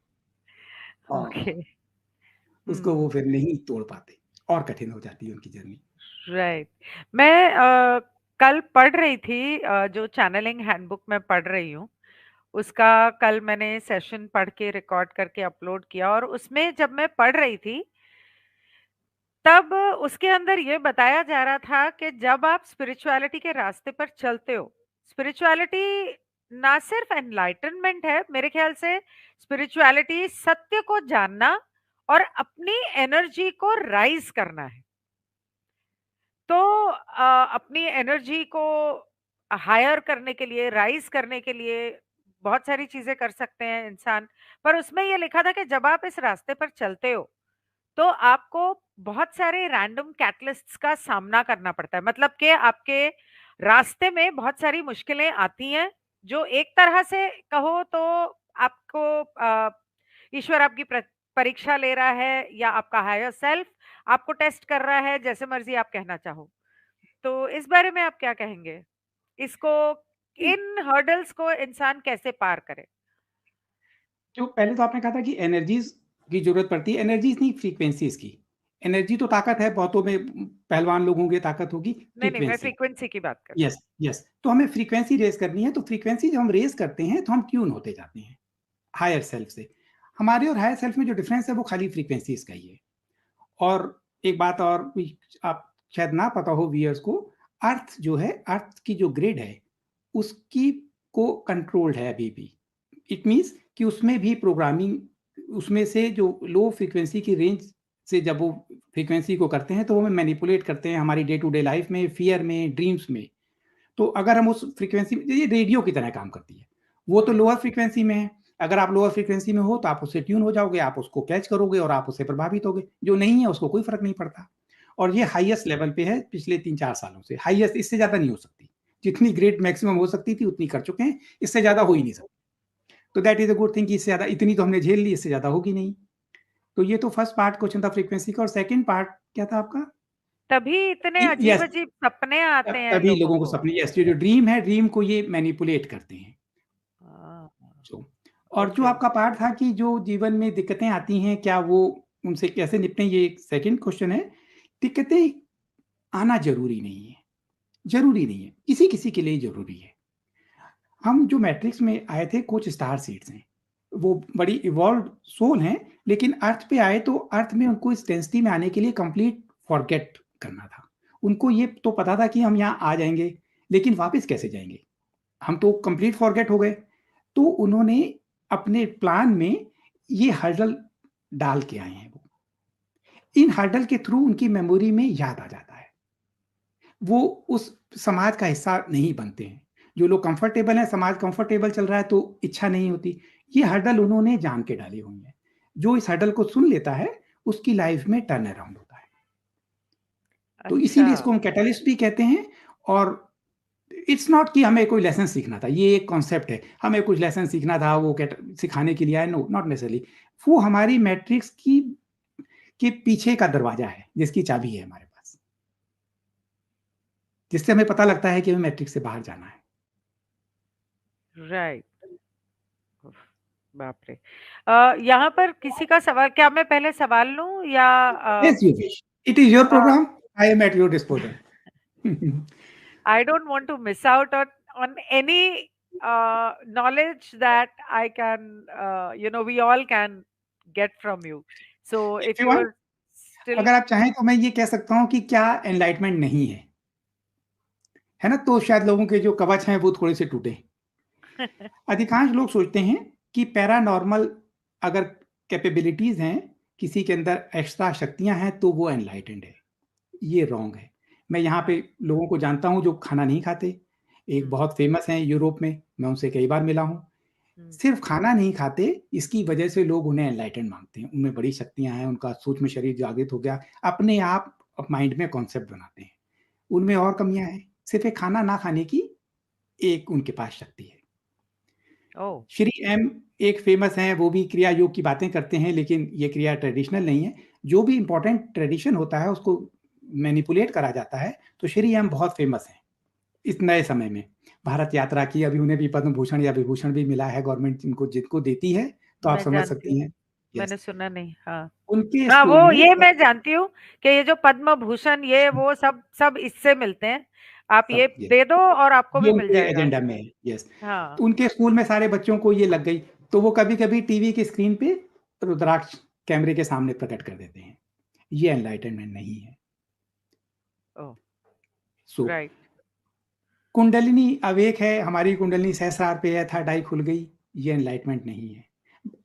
और ओके। उसको वो फिर नहीं तोड़ पाते और कठिन हो जाती है उनकी जर्नी। राइट। मैं कल पढ़ रही थी, जो चैनलिंग हैंडबुक में पढ़ रही हूँ, उसका कल मैंने सेशन पढ़ के रिकॉर्ड करके अपलोड किया, और उसमें जब मैं पढ़ रही थी तब उसके अंदर ये बताया जा रहा था कि जब आप स्पिरिचुअलिटी के रास्ते पर चलते हो, स्पिरिचुअलिटी ना सिर्फ एनलाइटनमेंट है, मेरे ख्याल से स्पिरिचुअलिटी सत्य को जानना और अपनी एनर्जी को राइज करना है। तो अपनी एनर्जी को हायर करने के लिए, राइज करने के लिए बहुत सारी चीजें कर सकते हैं इंसान। पर उसमें ये लिखा था कि जब आप इस रास्ते पर चलते हो तो आपको बहुत सारे रैंडम कैटलिस्ट्स का सामना करना पड़ता है। मतलब कि आपके रास्ते में बहुत सारी मुश्किलें आती हैं, जो एक तरह से कहो तो आपको ईश्वर आपकी परीक्षा ले रहा है, या आपका हायर सेल्फ आपको टेस्ट कर रहा है, जैसे मर्जी आप कहना चाहो। तो इस बारे में आप क्या कहेंगे? इसको, इन हर्डल्स को इंसान कैसे पार करे? जो पहले तो आपने कहा था कि एनर्जीज की जरूरत पड़ती है, एनर्जीज नहीं, फ्रीक्वेंसीज की। एनर्जी तो ताकत है, बहुतों में पहलवान लोग होंगे, ताकत होगी, नहीं नहीं, मैं फ्रीक्वेंसी। फ्रीक्वेंसी की बात कर रही यस यस, तो हमें फ्रीक्वेंसी रेज करनी है, तो फ्रीक्वेंसी जब हम रेज करते हैं तो हम ट्यून होते जाते हैं हायर सेल्फ से। हमारे और हायर सेल्फ में जो डिफरेंस है वो खाली फ्रीक्वेंसीज का ही है। और एक बात और भी आप शायद ना पता हो व्यूअर्स को, अर्थ जो है, अर्थ की जो ग्रिड है उसकी को कंट्रोल्ड है अभी भी। इट मीन्स कि उसमें भी प्रोग्रामिंग, उसमें से जो लो फ्रीक्वेंसी की रेंज से जब वो फ्रीक्वेंसी को करते हैं तो वो हमें मैनिपुलेट करते हैं हमारी डे टू डे लाइफ में, फियर में, ड्रीम्स में। तो अगर हम उस फ्रीक्वेंसी, ये रेडियो की तरह काम करती है, वो तो लोअर फ्रीक्वेंसी में है। अगर आप लोअर फ्रीक्वेंसी में हो तो आप उससे ट्यून हो जाओगे, आप उसको कैच करोगे और आप उससे प्रभावित होगे। जो नहीं है उसको कोई फर्क नहीं पड़ता। और ये हाईएस्ट लेवल पे है पिछले 3-4 सालों से, हाईएस्ट, इससे ज्यादा नहीं हो सकती। जितनी ग्रेट मैक्सिमम हो सकती थी उतनी कर चुके हैं, इससे ज्यादा हो ही नहीं सकती। तो that is a good thing कि इससे ज्यादा, इतनी तो हमने झेल ली, इससे ज्यादा होगी नहीं। तो ये तो फर्स्ट पार्ट क्वेश्चन था फ्रीक्वेंसी का। और सेकंड पार्ट क्या था आपका? तभी इतने यस, अजीब-अजीब सपने आते हैं तभी लोगों लोगों को को। सपने, यस, जो ड्रीम है, ड्रीम को ये मैनिपुलेट करते हैं। हाँ, जो, और जो ओके। आपका पार्ट था कि जो जीवन में दिक्कतें आती हैं, क्या वो, उनसे कैसे निपटें, ये एक सेकंड क्वेश्चन है। दिक्कतें आना जरूरी नहीं है, जरूरी नहीं है, किसी किसी के लिए जरूरी है। हम जो मैट्रिक्स में आए थे, कुछ स्टार सीड्स हैं, वो बड़ी इवॉल्व सोल हैं, लेकिन अर्थ पे आए तो अर्थ में उनको इस डेंसिटी में आने के लिए कंप्लीट फॉरगेट करना था। उनको ये तो पता था कि हम यहाँ आ जाएंगे, लेकिन वापस कैसे जाएंगे, हम तो कंप्लीट फॉरगेट हो गए। तो उन्होंने अपने प्लान में ये हर्डल डाल के आए हैं। वो इन हर्डल के थ्रू उनकी मेमोरी में याद आ जाता है, वो उस समाज का हिस्सा नहीं बनते हैं। जो लोग कंफर्टेबल हैं, समाज कंफर्टेबल चल रहा है तो इच्छा नहीं होती। ये हर्डल उन्होंने जान के डाली हुई है। जो इस हर्डल को सुन लेता है उसकी लाइफ में टर्न अराउंड होता है। तो अच्छा। इसीलिए इसको हम कैटलिस्ट भी कहते हैं। और इट्स नॉट कि हमें कोई लेसन सीखना था, ये एक कॉन्सेप्ट है, हमें कुछ लेसन सीखना था वो सिखाने के लिए आए, नो, नॉट नेसेसरली। वो हमारी मैट्रिक्स की के पीछे का दरवाजा है, जिसकी चाबी है हमारे पास, जिससे हमें पता लगता है कि हमें मैट्रिक्स से बाहर जाना है। राइट। बाप रे। यहाँ पर किसी का सवाल, क्या मैं पहले सवाल लूं या as you wish, it is your uh, program, I am at your disposal. I don't want to miss out on any knowledge that I can, we all can get from you. So if if you you want, are still अगर आप चाहें तो मैं ये कह सकता हूँ कि क्या एनलाइटमेंट नहीं है ना? तो शायद लोगों के जो कवच हैं वो थोड़े से टूटे। अधिकांश लोग सोचते हैं कि पैरानॉर्मल अगर कैपेबिलिटीज़ हैं, किसी के अंदर एक्स्ट्रा शक्तियाँ हैं तो वो एनलाइटेंड है। ये रॉन्ग है। मैं यहाँ पे लोगों को जानता हूँ जो खाना नहीं खाते। एक हम्म, बहुत फ़ेमस हैं यूरोप में, मैं उनसे कई बार मिला हूँ। हम्म, सिर्फ़ खाना नहीं खाते, इसकी वजह से लोग उन्हें एनलाइटेंड मानते हैं। उनमें बड़ी शक्तियाँ हैं, उनका सूक्ष्म शरीर जागृत हो गया, अपने आप माइंड में कॉन्सेप्ट बनाते हैं। उनमें और कमियाँ हैं, सिर्फ़ एक खाना ना खाने की एक उनके पास शक्ति है। oh, श्री एम एक फ़ेमस हैं, वो भी क्रिया योग की बातें करते हैं, लेकिन ये क्रिया ट्रेडिशनल नहीं है। जो भी इम्पोर्टेंट ट्रेडिशन होता है, उसको मैनिपुलेट करा जाता है, तो श्री एम बहुत फ़ेमस हैं, इस नए समय में। भारत यात्रा की, अभी उन्हें भी पद्म भूषण या विभूषण भी मिला है, गवर्नमेंट जिनको जिनको देती है, तो आप मैं समझ जानती हूँ, सकती हैं। यस, मैंने सुना नहीं, हाँ। उनके हाँ, स्कूल वो में ये मैं जानती हूँ कि ये जो पद्म भूषण ये वो सब सब इससे मिलते हैं। आप ये सब ये दे दो और आपको ये भी मिल उनके जाएगा। एजेंडा में है, यस। तो हाँ। उनके स्कूल में सारे बच्चों को ये लग गई, तो वो कभी-कभी टीवी की स्क्रीन पे रुद्राक्ष कैमरे के सामने प्रकट कर देते हैं। ये एनलाइटनमेंट नहीं है। ओह! सो राइट। कुंडलिनी अवेक है, हमारी कुंडलिनी सहस्रार पे है, थर्ड आई खुल गई, ये एनलाइटमेंट नहीं है।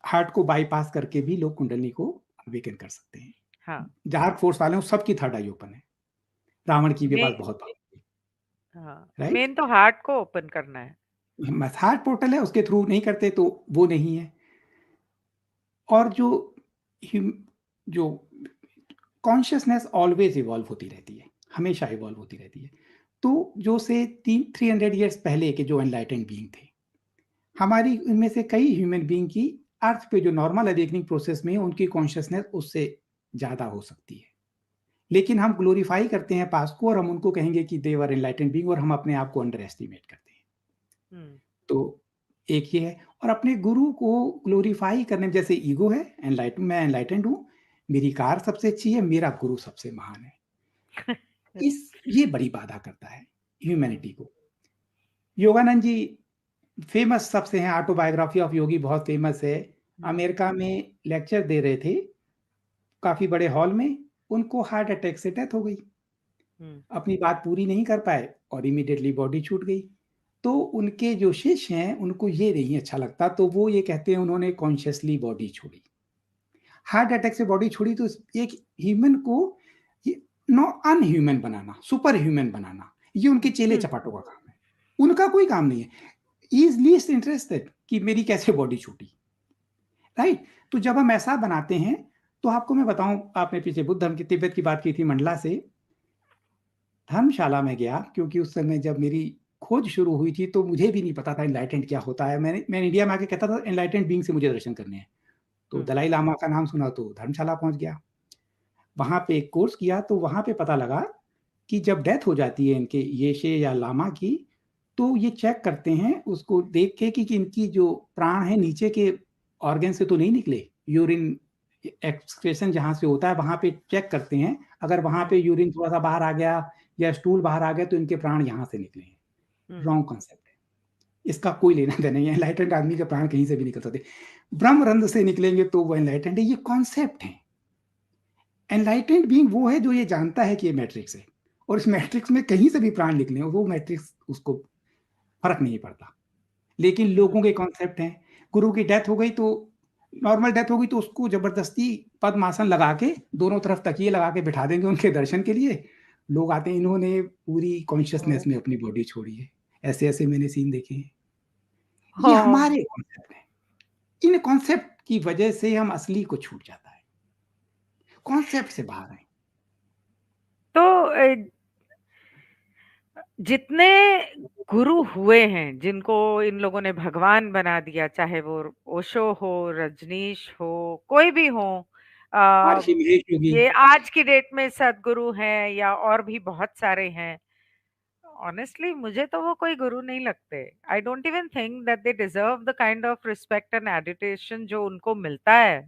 हार्ट को बाईपास करके भी लोग कुंडलिनी को अवेकन कर सकते हैं। हाँ। डार्क फोर्स वाले हैं, सबकी थर्ड आई ओपन है। रावण की भी मे बात बहुत बात थी, हाँ, राइट? मेन तो हार्ट को ओपन करना है। हार्ट पोर्टल है, उसके थ्रू नहीं करते तो वो नहीं है। और जो कॉन्शियसनेस ऑलवेज इवॉल्व होती रहती है, हमेशा इवॉल्व होती रहती है। तो जो से 300 ईयर्स पहले के जो एनलाइटेंड बीइंग थे, हमारी इनमें से कई ह्यूमन बीइंग की अर्थ पे जो नॉर्मल अवेकनिंग प्रोसेस में है, उनकी कॉन्शियसनेस उससे ज़्यादा हो सकती है। लेकिन हम ग्लोरीफाई करते हैं पास्ट को और हम उनको कहेंगे कि दे वर एनलाइटेंड बीइंग और हम अपने आप को अंडर एस्टिमेट करते हैं। हुँ, तो एक ये है और अपने गुरु को ग्लोरीफाई करने में जैसे ईगो है, मैं एनलाइटेंड हूँ, मेरी कार सबसे अच्छी है, मेरा गुरु सबसे महान है। ये बड़ी बाधा करता है हुँ, ह्यूमैनिटी को। योगानंद जी फेमस सबसे हैं, ऑटोबायोग्राफी ऑफ योगी बहुत फेमस है। हुँ, अमेरिका में लेक्चर दे रहे थे, काफ़ी बड़े हॉल में, उनको हार्ट अटैक से डेथ हो गई। हुँ, अपनी बात पूरी नहीं कर पाए और इमीडिएटली बॉडी छूट गई। तो उनके जो शिष्य हैं, उनको ये नहीं अच्छा लगता, तो वो ये कहते हैं उन्होंने कॉन्शियसली बॉडी छोड़ी। हार्ट अटैक से बॉडी छोड़ी तो एक ह्यूमन को ये नो अनह्यूमन बनाना, सुपर ह्यूमन बनाना, ये उनके चेले हुँ, चपाटों का काम है। उनका कोई काम नहीं है। ही इज़ लीस्ट इंटरेस्टेड कि मेरी कैसे बॉडी छूटी, राइट? तो जब हम ऐसा बनाते हैं, तो आपको मैं बताऊँ, आपने पीछे बुद्ध धर्म की तिब्बत की बात की थी मंडला से, धर्मशाला में गया क्योंकि उस समय जब मेरी खोज शुरू हुई थी, तो मुझे भी नहीं पता था एनलाइटेंड क्या होता है। मैं इंडिया में आके कहता था एनलाइटेंड बीइंग से मुझे दर्शन करने हैं। तो हुँ, दलाई लामा का नाम सुना तो धर्मशाला पहुँच गया। वहाँ पे एक कोर्स किया तो वहाँ पे पता लगा कि जब डेथ हो जाती है इनके येशे या लामा की, तो ये चेक करते हैं उसको देख के कि इनकी जो प्राण है नीचे के ऑर्गन से तो नहीं निकले। यूरिन एक्सक्रीशन जहाँ से होता है वहाँ पे चेक करते हैं। अगर वहाँ हुँ, पे यूरिन थोड़ा-सा बाहर आ गया या स्टूल बाहर आ गया तो इनके प्राण यहाँ से निकले हैं। हुँ, रॉन्ग कांसेप्ट है। इसका कोई लेना-देना नहीं है। एनलाइटेंड आदमी के प्राण कहीं से भी निकल सकते। ब्रह्म रंध्र से निकलेंगे तो वो एनलाइटेंड है। ये कॉन्सेप्ट है। एनलाइटेंड बीइंग वो है जो ये जानता है कि ये मैट्रिक्स है और इस मैट्रिक्स में कहीं से भी प्राण निकले वो मैट्रिक्स उसको फ़र्क नहीं पड़ता। लेकिन हुँ, लोगों के कॉन्सेप्ट हैं, गुरु की डेथ हो गई तो नॉर्मल डेथ हो गई तो उसको ज़बरदस्ती पद्मासन लगा के दोनों तरफ तकिए लगा के बिठा देंगे उनके दर्शन के लिए। लोग आते हैं, इन्होंने पूरी कॉन्शियसनेस ओह! में अपनी बॉडी छोड़ी है। ऐसे-ऐसे मैंने सीन देखे हैं। ये हाँ, हमारे कॉन्सेप्ट हैं। इन कॉन्सेप्ट की वजह से हम असली को छूट जाता है। कॉन्सेप्ट से बाहर आएँ। तो जितने गुरु हुए हैं, जिनको इन लोगों ने भगवान बना दिया, चाहे वो ओशो हो, रजनीश हो, कोई भी हो, महर्षि अम, महेश योगी। ये आज की डेट में सद्गुरु हैं या और भी बहुत सारे हैं। ऑनेस्टली मुझे तो वो कोई गुरु नहीं लगते। I don't even think that they deserve the kind of respect and adoration जो उनको मिलता है।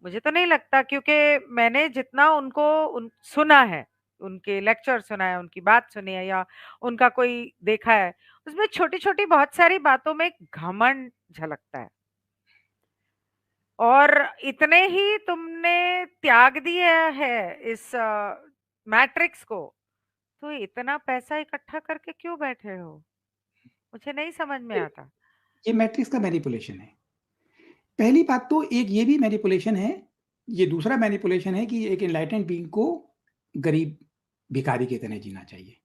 मुझे तो नहीं लगता, क्योंकि मैंने जितना उनको सुना है, उनके लेक्चर सुना है, उनकी बात सुनी है, या उनका कोई देखा है, उसमें छोटी-छोटी बहुत सारी बातों में घमंड झलकता है। और इतने ही तुमने त्याग दिया है इस मैट्रिक्स को, तो इतना पैसा इकट्ठा करके क्यों बैठे हो? मुझे नहीं समझ में आता। ये मैट्रिक्स का मैनिपुलेशन है। पहली बात तो एक ये भी मैनिपुलेशन है, ये दूसरा मैनिपुलेशन है कि एक एनलाइटेंड बीइंग को गरीब भिखारी की तरह जीना चाहिए।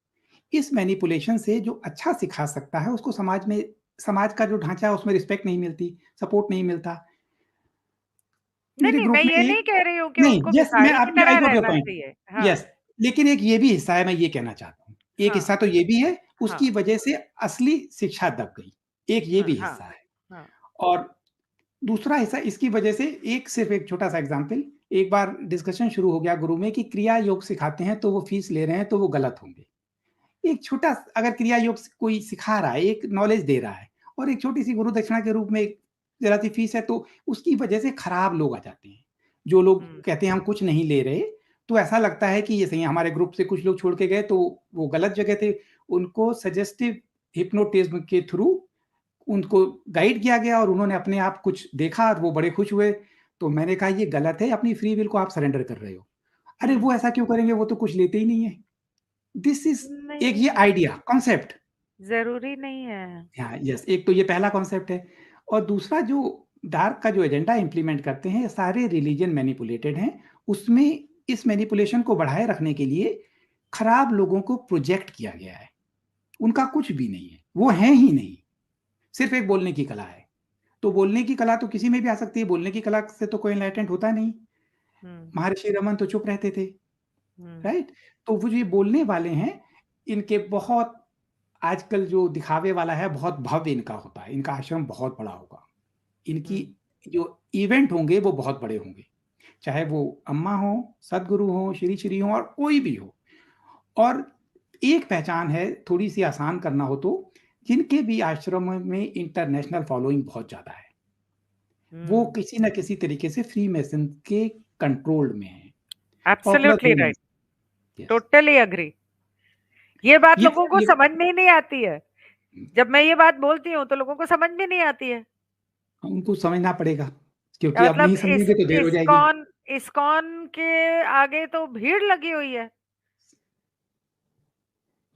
इस मैनिपुलेशन से जो अच्छा सिखा सकता है उसको समाज का जो ढांचा है उसमें रिस्पेक्ट नहीं मिलती, सपोर्ट नहीं मिलता। नहीं, मेरे नहीं, ग्रुप मैं में ये नहीं एक कह रही हूँ कि नहीं, उनको यस मैं भिखारी की आपकी आई तरह गॉट योर रहना पॉइंट। चाहिए। हाँ, यस, लेकिन एक ये भी हिस्सा है, मैं ये कहना चाहता हूँ। एक हाँ, हिस्सा तो ये भी है, उसकी हाँ, वजह से असली शिक्षा दब गई। एक ये हाँ, भी हाँ, हिस्सा है। हाँ। और दूसरा हिस्सा इसकी वजह से सिर्फ एक छोटा-सा एग्ज़ाम्पल, एक बार डिस्कशन शुरू हो गया गुरु में कि क्रिया योग सिखाते हैं तो वो फीस ले रहे हैं तो वो गलत होंगे। एक छोटा अगर क्रिया योग कोई सिखा रहा है, एक नॉलेज दे रहा है और एक छोटी-सी गुरु दक्षिणा के रूप में एक ज़रा-सी फीस है तो उसकी वजह से खराब लोग आ जाते हैं। जो लोग हुँ, कहते हैं हम कुछ नहीं ले रहे, तो ऐसा लगता है कि ये सही है, हमारे ग्रुप से कुछ लोग छोड़ के गए तो वो गलत जगह थे। उनको सजेस्टिव हिप्नोटिज़्म के थ्रू उनको गाइड किया गया और उन्होंने अपने आप कुछ देखा और वो बड़े खुश हुए। तो मैंने कहा ये गलत है, अपनी फ्री विल को आप सरेंडर कर रहे हो। अरे हुँ। वो ऐसा क्यों करेंगे, वो तो कुछ लेते ही नहीं है। दिस इज़ एक ये नहीं, आइडिया, कांसेप्ट। ज़रूरी नहीं है। हाँ, यस, एक तो ये पहला कांसेप्ट है और दूसरा जो डार्क का जो एजेंडा इम्प्लीमेंट करते हैं, ये सारे रिलिजन मैनिपुलेटेड हैं। उसमें इस मैनिपुलेशन को बढ़ाए रखने के लिए खराब लोगों को प्रोजेक्ट किया गया है। उनका कुछ भी नहीं है, वो हैं ही नहीं, सिर्फ़ एक बोलने की कला है। तो बोलने की कला तो किसी में भी आ सकती है, बोलने की कला से तो कोई एनलाइटेंड होता नहीं। हुँ, महर्षि रमन तो चुप रहते थे, हुँ, राइट? तो वो जो ये बोलने वाले हैं, इनके बहुत आजकल जो दिखावे वाला है, बहुत भव्य इनका होता है, इनका आश्रम बहुत बड़ा होगा। इनकी हुँ, जो इवेंट होंगे वो बहुत बड़े होंगे, चाहे वो अम्मा हो, सद्गुरु हो, श्री-श्री हो और कोई भी हो। और एक पहचान है, थोड़ी-सी आसान करना हो तो, जिनके भी आश्रम में इंटरनेशनल फॉलोइंग बहुत ज़्यादा है। वो हुँ। किसी न किसी तरीके से फ्रीमेसन के कंट्रोल में हैं, पॉपुलर एब्सोल्युटली हो नहीं राइट, सकते। Yes, totally agree. ये बात ये लोगों को ये समझ में ही नहीं आती है। जब मैं ये बात बोलती हूँ, तो लोगों को समझ में नहीं आती है। उनको समझना पड़ेगा, क्योंकि अब मतलब नहीं समझेंगे तो देर हो जाएगी। इस्कॉन के आगे तो भीड़ लगी हुई है।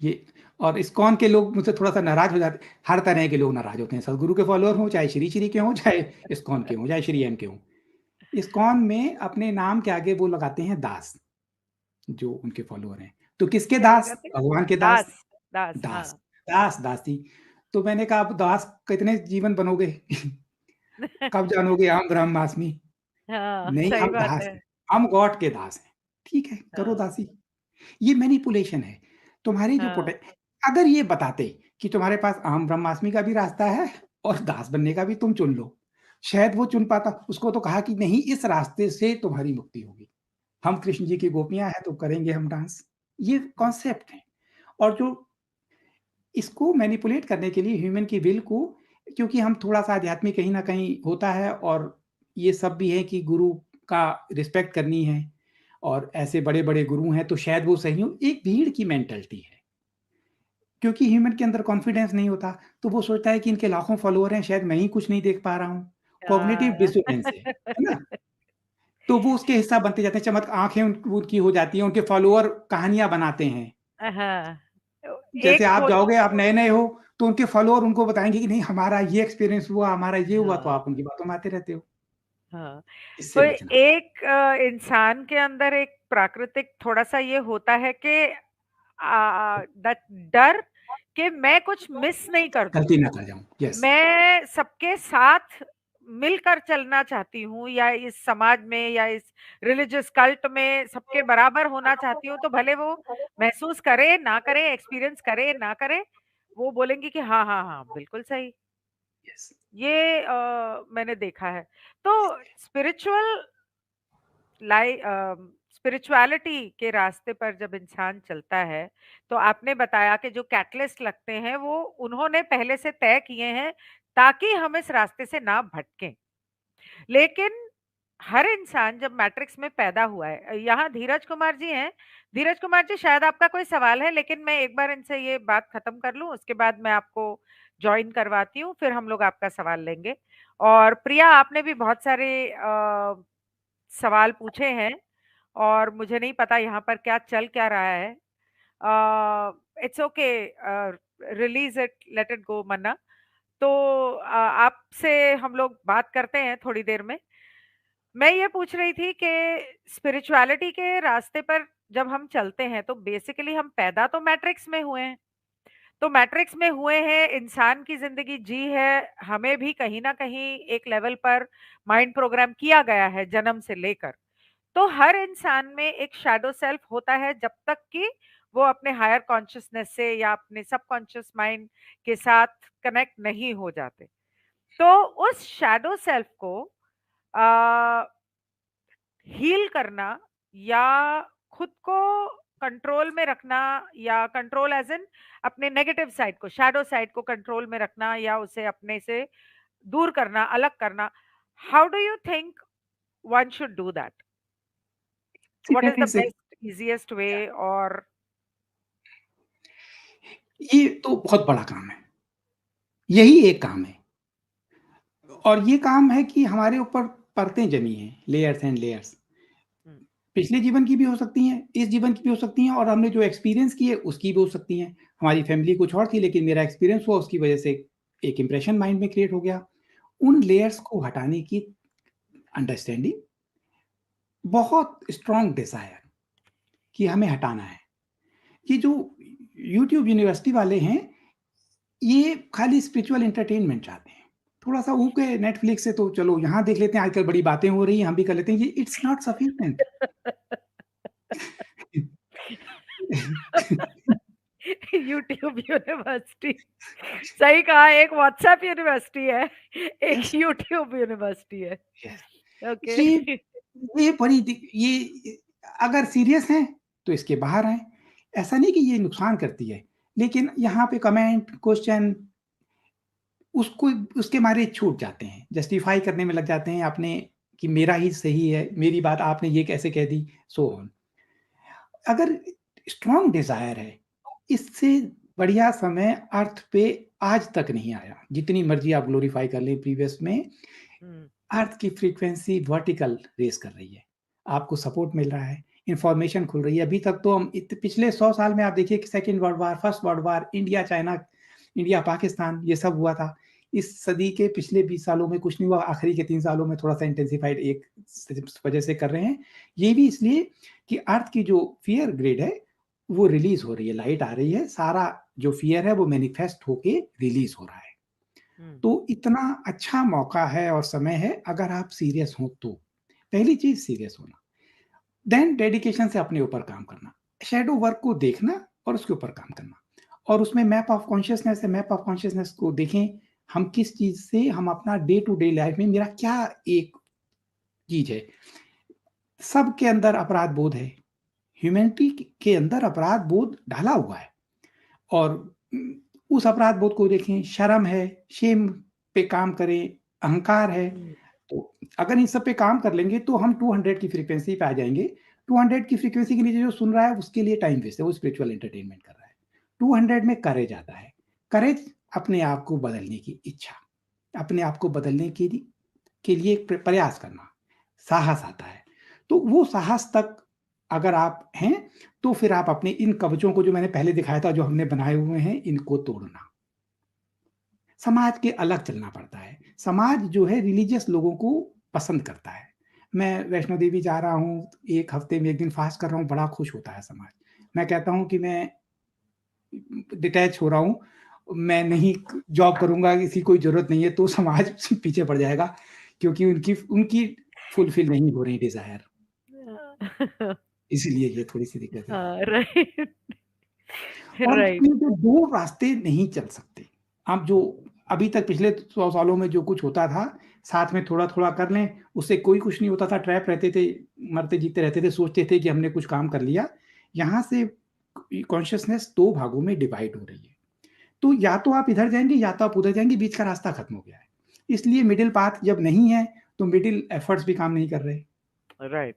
ये और इस्कॉन के लोग मुझसे थोड़ा-सा नाराज़ हो जाते, हर तरह के लोग नाराज़ होते हैं, सद्गुरु के फॉलोअर हों, चाहे श्री-श्री के हों, चाहे इस्कॉन के हों, चाहे श्री एम के हों। इस्कॉन में अपने नाम के आगे वो लगाते हैं दास, जो उनके फॉलोअर हैं। तो किसके क्या दास? लगाते हैं? भगवान के दास। दास, दास, दास, हाँ। दास, दासी। तो मैंने कहा अब दास कितने जीवन बनोगे? कब जानोगे अहम ब्रह्मास्मि? हाँ, नहीं, सही हम बात दास है। हैं, हम गॉड के दास हैं। ठीक है, करो हाँ, दासी। ये मैनिपुलेशन है। तुम्हारी जो हाँ, अगर ये बताते कि तुम्हारे पास अहम ब्रह्मास्मि का भी रास्ता है और दास बनने का भी, तुम चुन लो। शायद वो चुन पाता, उसको तो कहा कि नहीं इस रास्ते से तुम्हारी मुक्ति होगी। हम कृष्ण जी की गोपियाँ हैं तो करेंगे हम डांस। ये हुँ, कॉन्सेप्ट है और जो इसको मैनिपुलेट करने के लिए ह्यूमन की विल को, क्योंकि हम थोड़ा-सा आध्यात्मिक कहीं न कहीं होता है और ये सब भी है कि गुरु का रिस्पेक्ट करनी है और ऐसे बड़े-बड़े गुरु हैं तो शायद वो सही हो, एक भीड़ की मेंटालिटी है। क्योंकि ह्यूमन के अंदर कॉन्फिडेंस नहीं होता, तो वो सोचता है कि इनके लाखों फॉलोवर हैं, शायद मैं ही कुछ नहीं देख पा रहा हूँ। कॉग्निटिव हाँ। डिसोनेंस है ना? तो वो उसके हिस्सा बनते जाते हैं, आँखें उनकी हो जाती हैं, उनके फॉलोवर कहानियाँ बनाते हैं। हाँ, जैसे एक आप वो जाओगे, आप नए-नए हो, तो उनके फॉलोवर उनको बताएँगे कि नहीं हमारा ये एक्सपीरियंस हुआ, हमारा ये हुआ, तो हाँ, आप उनकी बातों में आते रहते हो। हाँ। इससे कोई बचना। एक इंसान के अंदर एक प्राकृतिक थोड़ा-सा ये होता है कि द डर कि मैं कुछ मिस नहीं कर दूँ। गलती ना कर जाऊँ। यस, मैं सबके साथ मिलकर चलना चाहती हूँ, या इस समाज में या इस रिलिजियस कल्ट में सबके बराबर होना चाहती हूँ, तो भले वो महसूस करे, ना करे, एक्सपीरियंस करे, ना करे, वो बोलेंगे कि हाँ, हाँ, हाँ, बिल्कुल सही। यस। ये मैंने देखा है। तो स्पिरिचुअल स्पिरिचुअलिटी के रास्ते पर जब इंसान चलता है, तो आपने बताया कि जो कैटलिस्ट लगते हैं, वो उन्होंने पहले से तय किए हैं, ताकि हम इस रास्ते से ना भटकें। लेकिन हर इंसान जब मैट्रिक्स में पैदा हुआ है, यहाँ धीरज कुमार जी हैं। धीरज कुमार जी, शायद आपका कोई सवाल है, लेकिन मैं एक बार इनसे ये बात खत्म कर लूं, उसके बाद मैं आपको ज्वाइन करवाती हूँ, फिर हम लोग आपका सवाल लेंगे। और प्रिया, आपने भी बहुत सारे सवाल पूछे हैं, और मुझे नहीं पता यहाँ पर क्या चल क्या रहा है। It's okay, release it, let it go, मन्ना। तो आपसे हम लोग बात करते हैं थोड़ी देर में। मैं ये पूछ रही थी कि स्पिरिचुअलिटी के रास्ते पर जब हम चलते हैं, तो बेसिकली हम पैदा तो मैट्रिक्स में हुए हैं। तो मैट्रिक्स में हुए हैं, इंसान की जिंदगी जी है, हमें भी कहीं ना कहीं एक लेवल पर माइंड प्रोग्राम किया गया है जन्म से लेकर। तो हर इंसान में एक शैडो सेल्फ होता है, जब तक कि वो अपने हायर कॉन्शियसनेस से या अपने सबकॉन्शियस माइंड के साथ कनेक्ट नहीं हो जाते। तो उस शैडो सेल्फ को हील करना, या खुद को कंट्रोल में रखना, या कंट्रोल एज इन अपने नेगेटिव साइड को, शैडो साइड को कंट्रोल में रखना, या उसे अपने से दूर करना, अलग करना, how do you think one should do that? See, what is that the is a, best easiest way? और ये तो बहुत बड़ा काम है, यही एक काम है, और ये काम है कि हमारे ऊपर परतें जमी हैं, लेयर्स एंड लेयर्स। पिछले जीवन की भी हो सकती हैं, इस जीवन की भी हो सकती हैं, और हमने जो एक्सपीरियंस किए उसकी भी हो सकती हैं। हमारी फैमिली कुछ और थी, लेकिन मेरा एक्सपीरियंस हुआ, उसकी वजह से एक इंप्रेशन माइंड में क्रिएट हो गया। उन लेयर्स को हटाने की अंडरस्टैंडिंग, बहुत स्ट्रॉन्ग डिजायर कि हमें हटाना है। ये जो यूट्यूब यूनिवर्सिटी वाले हैं, ये खाली स्पिरिचुअल एंटरटेनमेंट चाहते हैं। थोड़ा-सा ऊके नेटफ्लिक्स से तो चलो यहाँ देख लेते हैं, आजकल बड़ी बातें हो रही हैं, हम भी कर लेते हैं। ये it's not sufficient. YouTube university, सही कहा, एक व्हाट्सएप यूनिवर्सिटी है, एक यस, यूट्यूब यूनिवर्सिटी है। यस। ओके। ये ये बड़ी ये अगर सीरियस हैं तो इसके बाहर आएँ। ऐसा नहीं कि ये नुकसान करती है, लेकिन यहाँ पे कमेंट, क्वेश्चन उसको उसके मारे छूट जाते हैं, जस्टिफाई करने में लग जाते हैं आपने कि मेरा ही सही है, मेरी बात आपने ये कैसे कह दी, सो ऑन। अगर स्ट्रॉन्ग डिज़ायर है, इससे बढ़िया समय अर्थ पे आज तक नहीं आया। जितनी मर्ज़ी आप ग्लोरीफाई कर लें प्रीवियस में, अर्थ की फ्रीक्वेंसी वर्टिकल रेज़ कर रही है। आपको सपोर्ट मिल रहा है, इन्फॉर्मेशन खुल रही है। अभी तक तो हम पिछले 100 साल में आप देखिए कि second world war, first world war, India China, India Pakistan, ये सब हुआ था। इस सदी के पिछले 20 सालों में कुछ नहीं हुआ, आखिरी के 3 सालों में थोड़ा-सा इंटेंसिफाइड एक वजह से कर रहे हैं। ये भी इसलिए कि अर्थ की जो फ़ियर ग्रिड है, वो रिलीज़ हो रही है, लाइट आ रही है, सारा जो फ़ियर है वो मैनिफेस्ट होके रिलीज़ हो रहा है। तो इतना अच्छा मौका है और समय है, अगर आप सीरियस हो तो। पहली चीज़ सीरियस होना, देन डेडिकेशन से अपने ऊपर काम करना, शैडो वर्क को देखना और उसके ऊपर काम करना, और उसमें मैप ऑफ कॉन्शियसनेस है, मैप ऑफ कॉन्शियसनेस को देखें, हम किस चीज़ से, हम अपना डे टू डे लाइफ में मेरा क्या एक चीज़ है। सबके अंदर अपराध बोध है, ह्यूमैनिटी के अंदर अपराध बोध ढाला हुआ है, और उस अपराध बोध को देखें, शर्म है, शेम पे काम करें, अहंकार है। तो अगर इन सब पे काम कर लेंगे तो हम 200 की फ्रीक्वेंसी पे आ जाएँगे। 200 की फ्रीक्वेंसी के नीचे जो सुन रहा है उसके लिए टाइम वेस्ट है, वो स्पिरिचुअल एंटरटेनमेंट कर रहा है। 200 में करेज आता है। करेज अपने आप को बदलने की इच्छा, अपने आप को बदलने के लिए प्रयास करना, साहस आता है। तो वो साहस तक अगर आप हैं, तो फिर आप अपने इन कवचों को, जो मैंने पहले दिखाया था, जो हमने बनाए हुए हैं, इनको तोड़ना। समाज के अलग चलना पड़ता है। समाज जो है रिलीजियस लोगों को पसंद करता है। मैं वैष्णो देवी जा रहा हूँ, 1 हफ्ते में 1 दिन फास्ट कर रहा हूँ, बड़ा खुश होता है समाज। मैं कहता हूँ कि मैं डिटैच हो रहा हूँ, मैं नहीं जॉब करूँगा, इसकी कोई ज़रूरत नहीं है, तो समाज पीछे पड़ जाएगा, क्योंकि उनकी उनकी फुलफिल नहीं हो रही डिज़ायर। इसीलिए ये थोड़ी-सी दिक्कत है। हाँ, राइट। और राइट। ये जो 2 रास्ते नहीं चल सकते। आप जो अभी तक पिछले 100 सालों में जो कुछ होता था, साथ में थोड़ा-थोड़ा कर लें, उससे कोई कुछ नहीं होता था, ट्रैप रहते थे, मरते-जीते रहते थे, सोचते थे कि हमने कुछ काम कर लिया। यहाँ से कॉन्शियसनेस 2 भागों में डिवाइड हो रही है। तो या तो आप इधर जाएँगे या तो आप उधर जाएँगे, बीच का रास्ता खत्म हो गया है। इसलिए मिडल पाथ जब नहीं है, तो मिडिल एफर्ट्स भी काम नहीं कर रहे। राइट।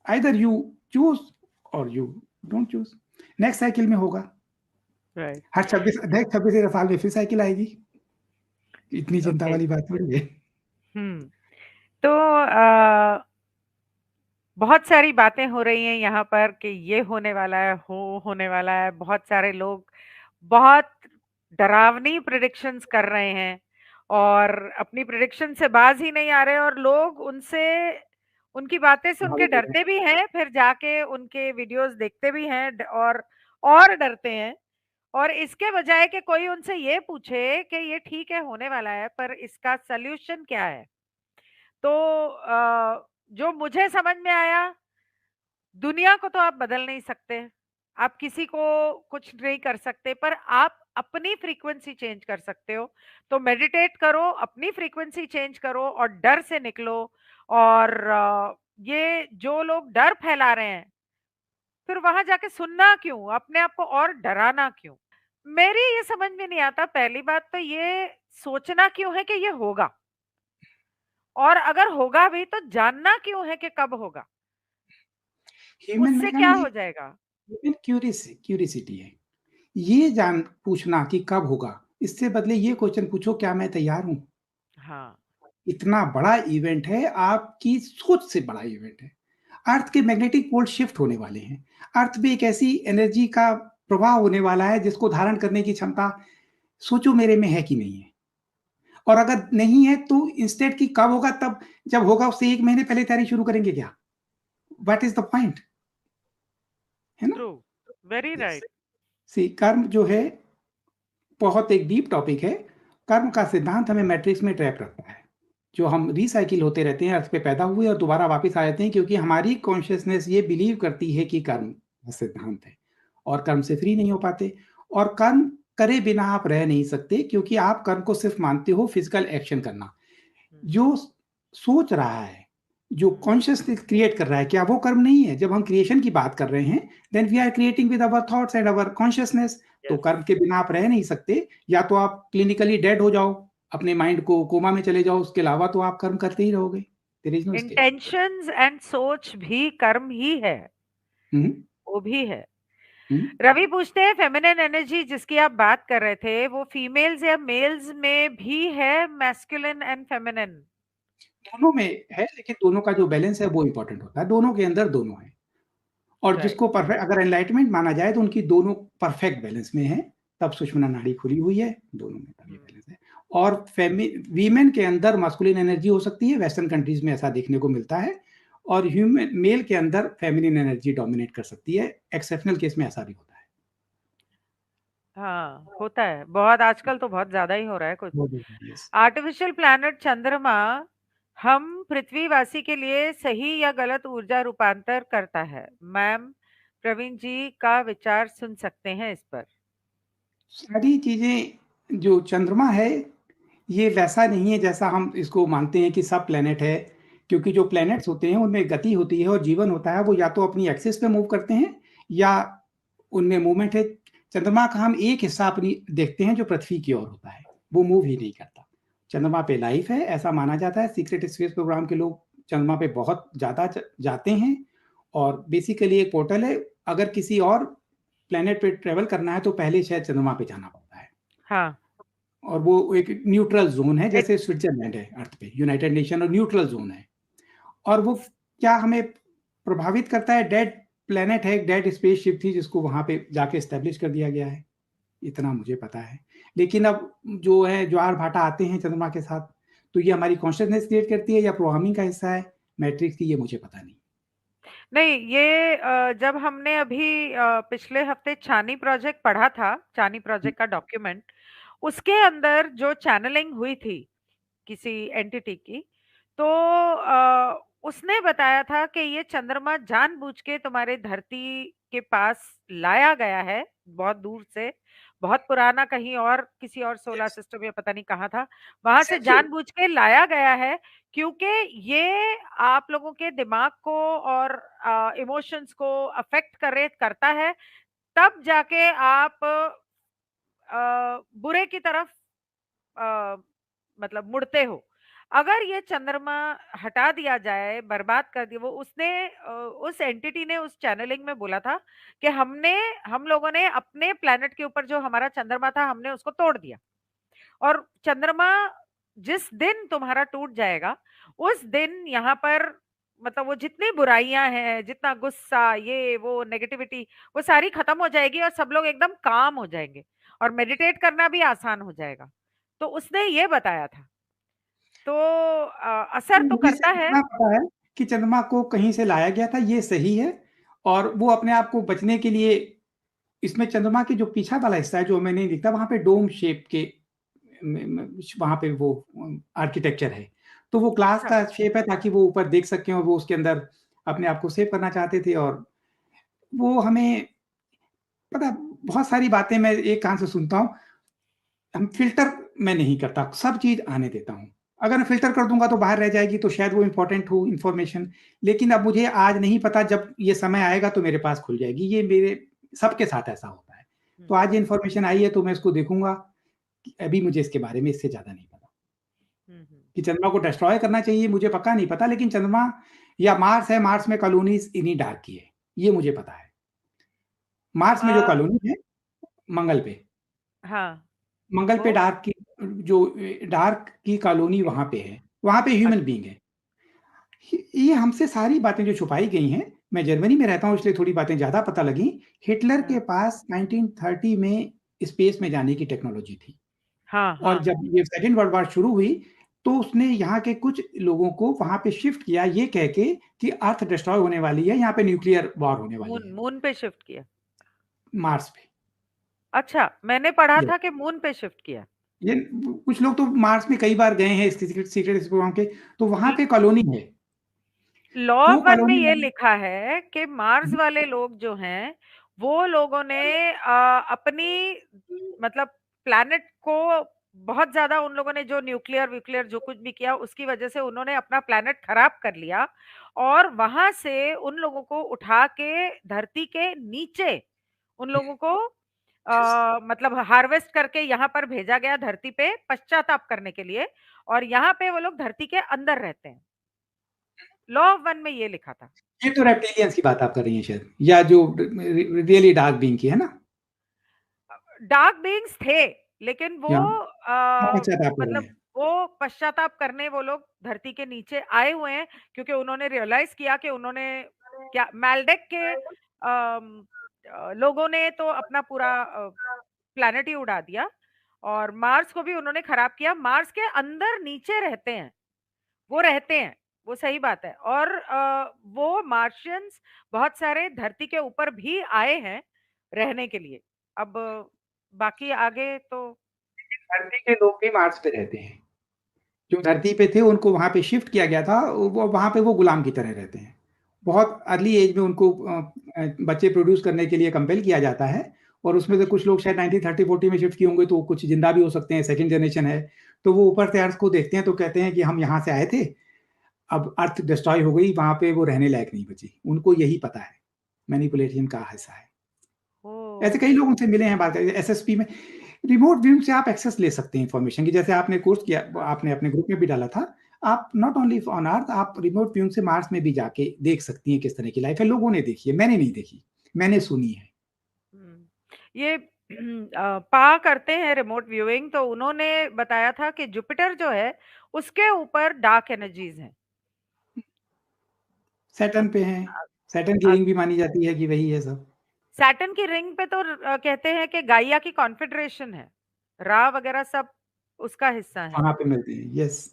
आइदर यू चूज और you don't choose. Next cycle में होगा, राइट। हर 26 साल में फिर साइकिल आएगी, इतनी चिंता ओके। वाली बात थोड़ी है। तो बहुत सारी बातें हो रही हैं यहाँ पर कि ये होने वाला है, होने वाला है। बहुत सारे लोग बहुत डरावनी प्रेडिक्शंस कर रहे हैं और अपनी प्रेडिक्शन से बाज ही नहीं आ रहे, और लोग उनसे, उनकी बातें सुन के प्रभावित हो रहे डरते भी हैं, फिर जाके उनके वीडियोस देखते भी हैं और डरते हैं। और इसके बजाय कि कोई उनसे ये पूछे कि ये ठीक है होने वाला है, पर इसका सॉल्यूशन क्या है। तो जो मुझे समझ में आया, दुनिया को तो आप बदल नहीं सकते, आप किसी को कुछ नहीं कर सकते, पर आप अपनी फ्रीक्वेंसी चेंज कर सकते हो। तो मेडिटेट करो, अपनी फ्रीक्वेंसी चेंज करो और डर से निकलो। और ये जो लोग डर फैला रहे हैं, फिर वहां जाके सुनना क्यों, अपने आप को और डराना क्यों। मेरी ये समझ में नहीं आता। पहली बात तो ये सोचना क्यों है कि ये होगा, और अगर होगा भी तो जानना क्यों है कि कब होगा, ह्यूमन उससे क्या मैनकाइंड हो जाएगा। ह्यूमन क्यूरिसिटी है, ये जान पूछना कि कब होगा, इससे बदले ये क्वेश्चन पूछो, क्या मैं तैयार हूँ? हाँ। इतना बड़ा इवेंट है, आपकी सोच से बड़ा इवेंट है। अर्थ के मैग्नेटिक पोल शिफ्ट होने वाले हैं। अर्थ भी एक ऐसी एनर्जी का प्रवाह होने वाला है जिसको धारण करने की क्षमता सोचो मेरे में है कि नहीं है। और अगर नहीं है तो इंस्टेड कि कब होगा, तब जब होगा उससे 1 महीने पहले तैयारी शुरू करेंगे क्या? What is the point? है ना? ट्रू। Very yes. राइट। सी कर्म जो है बहुत एक डीप टॉपिक है। कर्म का सिद्धांत हमें मैट्रिक्स में ट्रैप रखता है। जो हम रिसाइकिल होते रहते हैं, अर्थ पे पैदा हुए और दोबारा वापस आ जाते हैं, क्योंकि हमारी कॉन्शियसनेस ये बिलीव करती है कि कर्म का सिद्धांत है और कर्म से फ्री नहीं हो पाते। और कर्म करे बिना आप रह नहीं सकते, क्योंकि आप कर्म को सिर्फ मानते हो फिजिकल एक्शन करना। जो सोच रहा है, जो कॉन्शियसनेस क्रिएट कर रहा है, क्या वो कर्म नहीं है? जब हम क्रिएशन की बात कर रहे हैं, then we are creating with our thoughts and our consciousness. तो यस। कर्म के बिना आप रह नहीं सकते। या तो आप क्लिनिकली डेड हो जाओ, अपने माइंड को कोमा में चले जाओ, उसके अलावा तो आप कर्म करते ही रहोगे। There is no escape. Intentions and सोच भी कर्म ही है, हम्म। वो भी है। हम्म। रवि पूछते हैं, फेमिनिन एनर्जी जिसकी आप बात कर रहे थे, वो फीमेल्स या मेल्स में भी है, मैस्कुलिन एंड फेमिनिन। दोनों में है, लेकिन दोनों का जो बैलेंस है वो इंपॉर्टेंट होता है। दोनों के अंदर दोनों है। और राइट। जिसको परफेक्ट अगर एनलाइटमेंट माना जाए तो उनकी दोनों परफेक्ट बैलेंस में है। तब सुषुम्ना नाड़ी खुली हुई है, दोनों में तभी बैलेंस है। और वीमेन के अंदर मास्कुलिन एनर्जी हो सकती है, वेस्टर्न कंट्रीज में ऐसा देखने को मिलता है। और ह्यूमन मेल के अंदर फेमिनिन एनर्जी डोमिनेट कर सकती है। एक्सेप्शनल केस में ऐसा भी होता है। हाँ, होता है बहुत, आजकल तो बहुत ज्यादा ही हो रहा है कुछ। यस। आर्टिफिशियल प्लैनेट चंद्रमा हम पृथ्वीवासी के लिए सही या गलत ऊर्जा रूपांतर करता है। मैम, प्रवीण जी का विचार सुन सकते हैं इस पर। सारी चीजें जो चंद्रमा है, ये वैसा नहीं है जैसा हम इसको मानते हैं कि सब प्लेनेट है। क्योंकि जो प्लैनेट्स होते हैं उनमें गति होती है और जीवन होता है। वो या तो अपनी एक्सिस पे मूव करते हैं या उनमें मूवमेंट है। चंद्रमा का हम एक हिस्सा अपनी देखते हैं जो पृथ्वी की ओर होता है, वो मूव ही नहीं करता। चंद्रमा पे लाइफ है ऐसा माना जाता है। सीक्रेट स्पेस प्रोग्राम के लोग चंद्रमा पे बहुत ज़्यादा जाते हैं। और बेसिकली एक पोर्टल है। अगर किसी और प्लेनेट पे ट्रेवल करना है तो पहले शायद चंद्रमा पे जाना पड़ता है। हाँ। और वो एक न्यूट्रल जोन है, इट जैसे स्विट्जरलैंड है अर्थ पे, यूनाइटेड नेशन और न्यूट्रल जोन है। और वो क्या हमें प्रभावित करता है? डेड प्लेनेट है, एक डेड स्पेसशिप थी जिसको वहां पे जाके स्टैब्लिश कर दिया गया है। इतना मुझे पता है। लेकिन अब जो है ज्वार भाटा आते हैं चंद्रमा के साथ, तो ये हमारी कॉन्शियसनेस क्रिएट करती है या प्रोग्रामिंग का हिस्सा है मैट्रिक्स की, ये मुझे पता नहीं। नहीं, ये जब हमने अभी पिछले हफ्ते चानी प्रोजेक्ट पढ़ा था, चानी प्रोजेक्ट का डॉक्यूमेंट, उसके अंदर जो चैनलिंग हुई थी किसी एंटिटी की, तो उसने बताया था कि ये चंद्रमा जानबूझ के तुम्हारे धरती के पास लाया गया है, बहुत दूर से, बहुत पुराना, कहीं और किसी और सोलर Yes. सिस्टम या पता नहीं कहाँ था, वहां से सबसे जानबूझ के लाया गया है। क्योंकि ये आप लोगों के दिमाग को और इमोशंस को अफेक्ट करता है, तब जाके आप बुरे की तरफ मतलब मुड़ते हो। अगर ये चंद्रमा हटा दिया जाए, बर्बाद कर दिया, वो उसने उस एंटिटी ने उस चैनलिंग में बोला था कि हम लोगों ने अपने प्लेनेट के ऊपर जो हमारा चंद्रमा था हमने उसको तोड़ दिया, और चंद्रमा जिस दिन तुम्हारा टूट जाएगा उस दिन यहाँ पर मतलब वो जितनी बुराइयां हैं, जितना गुस्सा, ये वो नेगेटिविटी, वो सारी खत्म हो जाएगी और सब लोग एकदम काम हो जाएंगे और मेडिटेट करना भी आसान हो जाएगा। तो उसने ये बताया था। तो असर तो मुझे करता सिर्फ है। इतना पता है कि चंद्रमा को कहीं से लाया गया था, ये सही है। और वो अपने आप को बचने के लिए, इसमें चंद्रमा के जो पीछा वाला हिस्सा है जो हमें नहीं दिखता, वहां पे डोम शेप के वहां पे वो आर्किटेक्चर है। तो वो ग्लास अच्छा। का शेप है ताकि वो ऊपर देख सकें, और वो उसके अंदर अपने आप को सेव करना चाहते थे। और वो हमें पता, बहुत सारी बातें मैं एक कान से सुनता हूँ। हम फिल्टर मैं नहीं करता, सब चीज आने देता हूँ। अगर मैं फिल्टर कर दूंगा तो बाहर रह जाएगी, तो शायद वो इंपॉर्टेंट हो इंफॉर्मेशन। लेकिन अब मुझे आज नहीं पता, जब ये समय आएगा तो मेरे पास खुल जाएगी। ये मेरे सबके साथ ऐसा होता है। तो आज ये इंफॉर्मेशन आई है तो मैं इसको देखूंगा। अभी मुझे इसके बारे में इससे ज्यादा नहीं पता। कि चंद्रमा को डिस्ट्रॉय करना चाहिए मुझे पक्का नहीं पता, लेकिन चंद्रमा या मार्स है, मार्स में कॉलोनीज इन्हीं डार्क की है, ये मुझे पता है। मार्स में जो आ, कॉलोनी है, मंगल पे, हाँ। मंगल पे वो डार्क की, जो डार्क की कॉलोनी वहां पे है, वहां पे ह्यूमन अच्छा। बींग है। ये हमसे सारी बातें जो छुपाई गई हैं, मैं जर्मनी में रहता हूँ इसलिए थोड़ी बातें ज्यादा पता लगी। हिटलर के हाँ, पास 1930 में स्पेस में जाने की टेक्नोलॉजी थी। हाँ, और हाँ। जब ये सेकेंड वर्ल्ड वॉर शुरू हुई, तो उसने यहाँ के कुछ लोगों को वहां पे शिफ्ट किया, ये कह के कि अर्थ डिस्ट्रॉय होने वाली है, यहाँ पे न्यूक्लियर वॉर होने वाली मून है मून पे शिफ्ट किया। मार्स पे। अच्छा, मैंने पढ़ा ये था कि मून पे शिफ्ट किया। ये कुछ लोग तो मार्स में कई बार गए हैं, सीक्रेट सीक्रेट प्रोग्राम के, तो वहां पे कॉलोनी है। लॉ वो वन में कॉलोनी ये लिखा है कि मार्स वाले लोग जो हैं वो लोगों ने अपनी मतलब प्लैनेट को बहुत ज्यादा, उन लोगों ने जो न्यूक्लियर व्यूक्लियर जो कुछ भी किया उसकी वजह से उन्होंने अपना प्लैनेट खराब कर लिया, और वहां से उन लोगों को उठा के धरती के नीचे उन लोगों को मतलब हार्वेस्ट करके यहाँ पर भेजा गया धरती पे पश्चाताप करने के लिए, और यहाँ पे वो लोग धरती के अंदर रहते हैं। लॉ ऑफ वन में ये लिखा था। ये तो रेप्टिलियंस की बात आप कर रही हैं शायद, या जो रियली डार्क बीइंग की है ना। डार्क बीइंग्स थे, लेकिन वो या आ, पश्चाताप कर रहे मतलब हैं। वो पश्चाताप करने वो लोग धरती के नीचे आए हुए हैं, क्योंकि उन्होंने रियलाइज किया कि उन्होंने क्या मैलडेक के लोगों ने तो अपना पूरा प्लैनेट ही उड़ा दिया, और मार्स को भी उन्होंने खराब किया। मार्स के अंदर नीचे रहते हैं, वो रहते हैं, वो सही बात है। और वो मार्शियंस बहुत सारे धरती के ऊपर भी आए हैं रहने के लिए। अब बाकी आगे तो धरती के लोग भी मार्स पे रहते हैं। जो धरती पे थे उनको वहां पे शिफ्ट किया गया था, वो वहां पे वो गुलाम की तरह रहते हैं। बहुत अर्ली एज में उनको बच्चे प्रोड्यूस करने के लिए कंपेल किया जाता है। और उसमें से कुछ लोग शायद 1930-40 में शिफ्ट किए होंगे, तो कुछ जिंदा भी हो सकते हैं, सेकंड जनरेशन है। तो वो ऊपर से अर्थ को देखते हैं तो कहते हैं कि हम यहाँ से आए थे, अब अर्थ डिस्ट्रॉय हो गई, वहां पे वो रहने लायक नहीं बची। उनको यही पता है, मैनिपुलेशन का हिस्सा है। ऐसे ओ। कई लोग उनसे मिले हैं, बात करें एसएसपी में। रिमोट व्यू से आप एक्सेस ले सकते हैं इंफॉर्मेशन की, जैसे आपने कोर्स किया, आपने अपने ग्रुप में भी डाला था। आप नॉट ओनली ऑन अर्थ, आप रिमोट व्यू से मार्स में भी जाके देख सकती हैं किस तरह की लाइफ है। लोगों ने देखी है, मैंने नहीं देखी, मैंने सुनी है। ये पा करते हैं रिमोट व्यूइंग, तो उन्होंने बताया था कि जुपिटर जो है उसके ऊपर डार्क एनर्जीज हैं। सैटर्न पे हैं। सैटर्न की रिंग भी मानी जाती है कि वही है सब। सैटर्न की रिंग पे तो कहते हैं कि गाइया की कॉन्फेडरेशन है, रा वगैरह सब उसका हिस्सा है। वहां पे मिलती है, यस।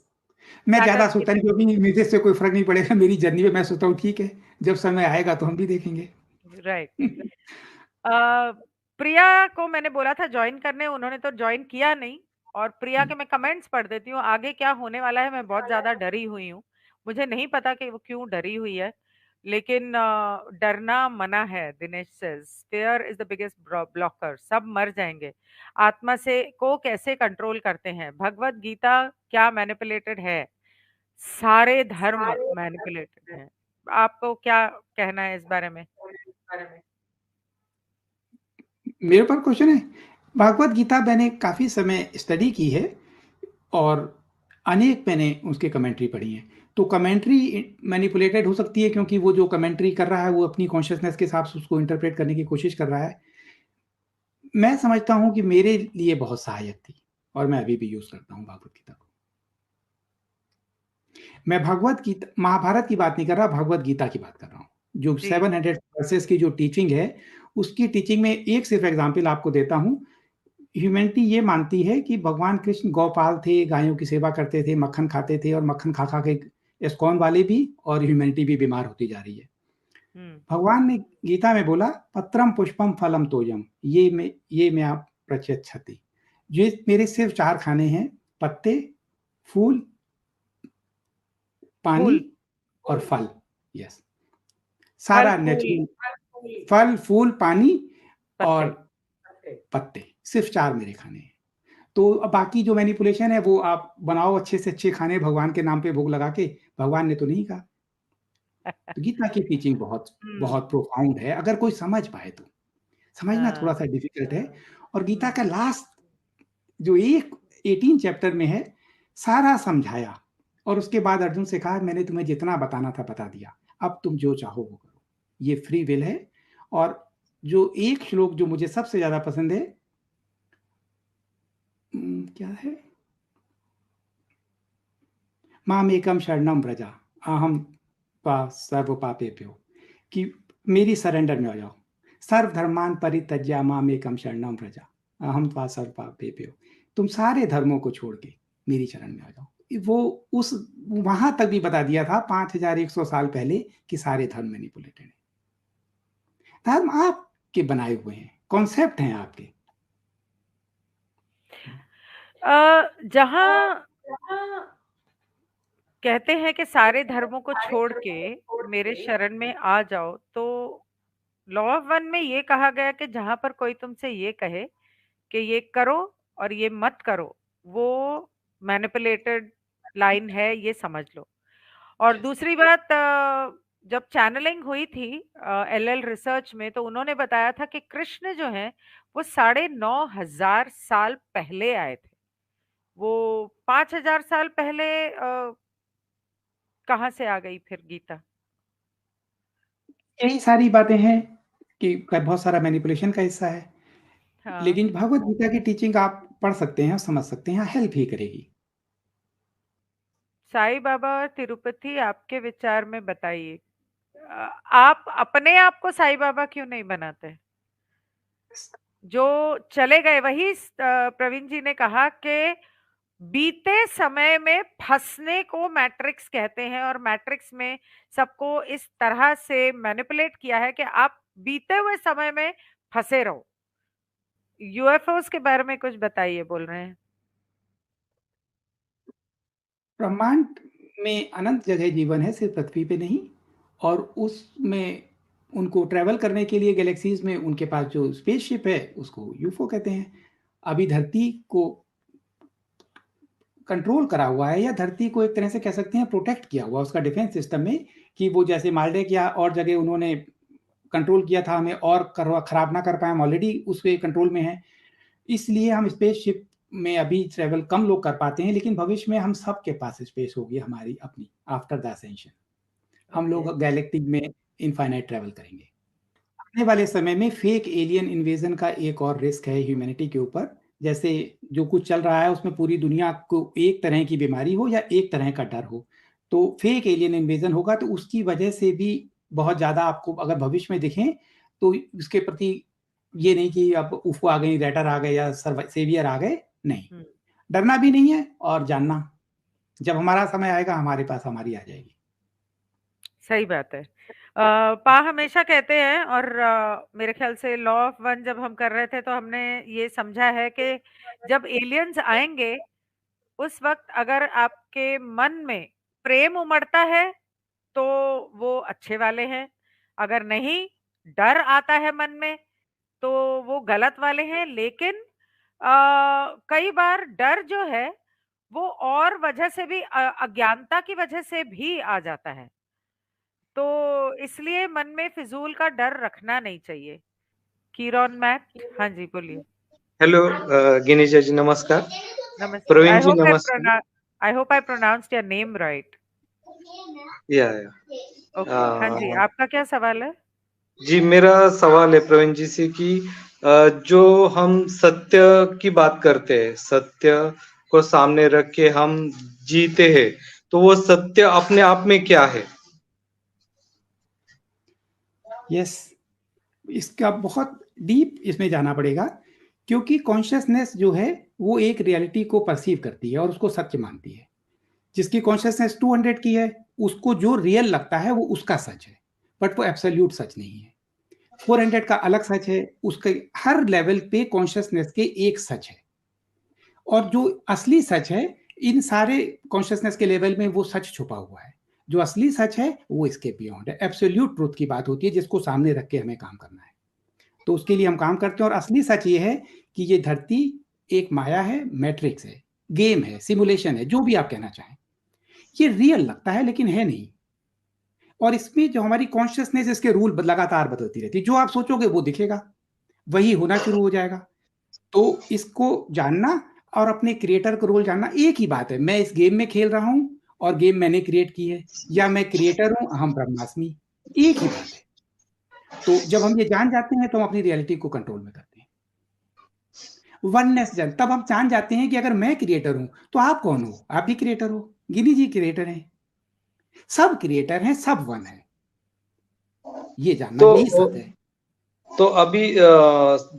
मैं ज्यादा सैटर्न की सोचता नहीं, क्योंकि मुझे से कोई फर्क नहीं पड़ेगा मेरी जर्नी में। मैं सोचता हूँ ठीक है, जब समय आएगा तो हम भी देखेंगे। Ring, right. प्रिया को मैंने बोला था ज्वाइन करने, उन्होंने तो ज्वाइन किया नहीं। और प्रिया के मैं कमेंट्स पढ़ देती हूँ, आगे क्या होने वाला है। मैं बहुत ज्यादा डरी हुई हूँ, मुझे नहीं पता कि वो क्यों डरी हुई है, लेकिन डरना मना है। Dinesh says fair is the biggest blocker, सब मर जाएंगे। आत्मा से को कैसे कंट्रोल करते हैं? भगवत गीता क्या मैनिपुलेटेड है? सारे धर्म मैनिपुलेटेड हैं। आपको क्या कहना है इस बारे में? मेरे ऊपर क्वेश्चन है। भागवत गीता मैंने काफी समय स्टडी की है, और अनेक मैंने उसके कमेंट्री पढ़ी है। तो कमेंट्री मैनिपुलेटेड हो सकती है क्योंकि वो जो कमेंट्री कर रहा है वो अपनी कॉन्शियसनेस के हिसाब से उसको इंटरप्रेट करने की कोशिश कर रहा है। मैं समझता हूँ कि मेरे लिए बहुत सहायक थी और मैं अभी भी यूज करता हूँ भागवत गीता को। मैं भगवत गीता महाभारत की बात नहीं कर रहा, भगवत गीता की बात कर रहा हूँ। जो जी 700 वर्सेस की जो टीचिंग है, उसकी टीचिंग में एक सिर्फ एग्जाम्पल आपको देता हूँ। ह्यूमैनिटी ये मानती है कि भगवान कृष्ण गौपाल थे, गायों की सेवा करते थे, मक्खन खाते थे और मक्खन खा खा के इस्कॉन वाले भी और ह्यूमैनिटी भी बीमार होती जा रही है। भगवान ने गीता में बोला पत्रम पुष्पम फलम तोयम, ये मैं आप प्रत्यक्षति। ये मेरे सिर्फ 4 खाने हैं, पत्ते, फूल, पानी फूल और फल। यस, फल सारा फूल नेचुरल फल, फूल, पानी और पत्ते। पत्ते, सिर्फ 4 मेरे खाने हैं। तो अब बाकी जो मैनिपुलेशन है वो आप बनाओ अच्छे से अच्छे खाने भगवान के नाम पे भोग लगा के, भगवान ने तो नहीं कहा। तो गीता की टीचिंग बहुत बहुत प्रोफाउंड है अगर कोई समझ पाए तो। समझना थोड़ा सा डिफिकल्ट है। और गीता का लास्ट जो 18 चैप्टर में है, सारा समझाया और उसके बाद अर्जुन से कहा मैंने तुम्हें जितना बताना था बता दिया, अब तुम जो चाहो वो करो। ये फ्री विल है। और जो एक श्लोक जो मुझे सबसे ज्यादा पसंद है, क्या है, माम एकम शरणम व्रजा अहम सर्व पापेभ्यो, कि मेरी सरेंडर में आ जाओ। सर्व धर्मान परित्यज्य माम एकम शरणम व्रजा अहम सर्व पापेभ्यो। तुम सारे धर्मों को छोड़ के मेरी शरण में आ जाओ। वो उस वहां तक भी बता दिया था 5100 साल पहले कि सारे धर्म मैनिपुलेटेड है। धर्म आपके बनाए हुए हैं, कॉन्सेप्ट हैं आपके। जहां कहते हैं कि सारे धर्मों को छोड़ के मेरे शरण में आ जाओ, तो लॉ ऑफ वन में ये कहा गया कि जहां पर कोई तुमसे ये कहे कि ये करो और ये मत करो, वो मैनिपुलेटेड लाइन है, ये समझ लो। और दूसरी बात, जब चैनलिंग हुई थी एलएल रिसर्च में, तो उन्होंने बताया था कि कृष्ण जो है वो 9,500 साल पहले आए थे। वो 5,000 साल पहले कहाँ से आ गई फिर गीता? यही सारी बातें हैं कि बहुत सारा मैनिपुलेशन का हिस्सा है। हाँ। लेकिन भगवत गीता की टीचिंग आप पढ़ सकते हैं और समझ सकते हैं, हेल्प ही करेगी। साईं बाबा और तिरुपति, आपके विचार में बताइए, आप अपने आप को साईं बाबा क्यों नहीं बनाते? जो चले गए, वही प्रवीण जी ने कहा कि बीते समय में फंसने को मैट्रिक्स कहते हैं, और मैट्रिक्स में सबको इस तरह से मैनिपुलेट किया है कि आप बीते हुए समय में फंसे रहो। यूएफओस के बारे में कुछ बताइए, बोल रहे हैं। ब्रह्मांड में अनंत जगह जीवन है, सिर्फ पृथ्वी पे नहीं। और उसमें उनको ट्रैवल करने के लिए गैलेक्सीज में उनके पास जो स्पेसशिप है उसको यूफो कहते हैं। अभी धरती को कंट्रोल करा हुआ है या धरती को एक तरह से कह सकते हैं प्रोटेक्ट किया हुआ उसका डिफेंस सिस्टम में, कि वो जैसे मालडेक या और जगह उन्होंने कंट्रोल किया था हमें और खराब ना कर पाए, हम ऑलरेडी उसके कंट्रोल में है। इसलिए हम स्पेसशिप में अभी ट्रेवल कम लोग कर पाते हैं, लेकिन भविष्य में हम सबके पास स्पेस होगी हमारी अपनी, आफ्टर द असेंशन। हम लोग गैलेक्टिक में इनफाइनाइट ट्रेवल करेंगे। आने वाले समय में फेक एलियन इन्वेजन का एक और रिस्क है ह्यूमैनिटी के ऊपर। जैसे जो कुछ चल रहा है उसमें पूरी दुनिया को एक तरह की बीमारी हो या एक तरह का डर हो, तो फेक एलियन इन्वेजन होगा तो उसकी वजह से भी बहुत ज़्यादा आपको अगर भविष्य में दिखें तो उसके प्रति ये नहीं कि अब उफो आ गई, रेटर आ गए या सेवियर आ गए, नहीं। डरना भी नहीं है और जानना, जब हमारा समय आएगा हमारे पास हमारी आ जाएगी। सही बात है। पा हमेशा कहते हैं, और मेरे ख्याल से लॉ ऑफ वन जब हम कर रहे थे तो हमने ये समझा है कि जब एलियंस आएंगे, उस वक्त अगर आपके मन में प्रेम उमड़ता है तो वो अच्छे वाले हैं, अगर नहीं, डर आता है मन में, तो वो गलत वाले हैं। लेकिन कई बार डर जो है वो और वजह से भी, अज्ञानता की वजह से भी आ जाता है, तो इसलिए मन में फिजूल का डर रखना नहीं चाहिए। कीरॉन मैट, हाँ जी बोलिए। हेलो गिनीजा जी, नमस्कार। नमस्ते। प्रवीण आई जी होप नमस्कार। I hope I pronounced your name right. या ओके, हाँ जी, आपका क्या सवाल है? जी, मेरा सवाल है प्रवीण जी से कि जो हम सत्य की बात करते हैं, सत्य को सामने रख के हम जीते हैं, तो वो सत्य अपने आप में क्या है? यस, इसका बहुत डीप इसमें जाना पड़ेगा, क्योंकि कॉन्शियसनेस जो है वो एक रियलिटी को परसीव करती है और उसको सत्य मानती है। जिसकी कॉन्शियसनेस 200 की है, उसको जो रियल लगता है वो उसका सच है, बट वो एब्सोल्यूट सच नहीं है। 400 का अलग सच है, उसके हर लेवल पे कॉन्शियसनेस के एक सच है, और जो असली सच है इन सारे कॉन्शियसनेस के लेवल में वो सच छुपा हुआ है। जो असली सच है वो इसके बियॉन्ड है, एब्सोल्यूट ट्रूथ की बात होती है, जिसको सामने रख के हमें काम करना है। तो उसके लिए हम काम करते हैं, और असली सच ये है कि ये धरती एक माया है, मैट्रिक्स है, गेम है, सिमुलेशन है, जो भी आप कहना चाहें। ये रियल लगता है लेकिन है नहीं, और इसमें जो हमारी कॉन्शियसनेस, इसके रूल लगातार बदलती रहती है। जो आप सोचोगे वो दिखेगा, वही होना शुरू हो जाएगा। तो इसको जानना और अपने क्रिएटर का रोल जानना एक ही बात है। मैं इस गेम में खेल रहा हूं और गेम मैंने क्रिएट की है, या मैं क्रिएटर हूं, अहम ब्रह्मास्मि, एक ही बात है। तो जब हम ये जान जाते हैं तो हम अपनी रियलिटी को कंट्रोल में करते हैं। वननेस जान, तब हम जान जाते हैं कि अगर मैं क्रिएटर हूं तो आप कौन हो? आप भी क्रिएटर हो, गिनी जी क्रिएटर हैं, सब क्रिएटर हैं, सब वन है। ये जानना, यही तो सत्य है। तो अभी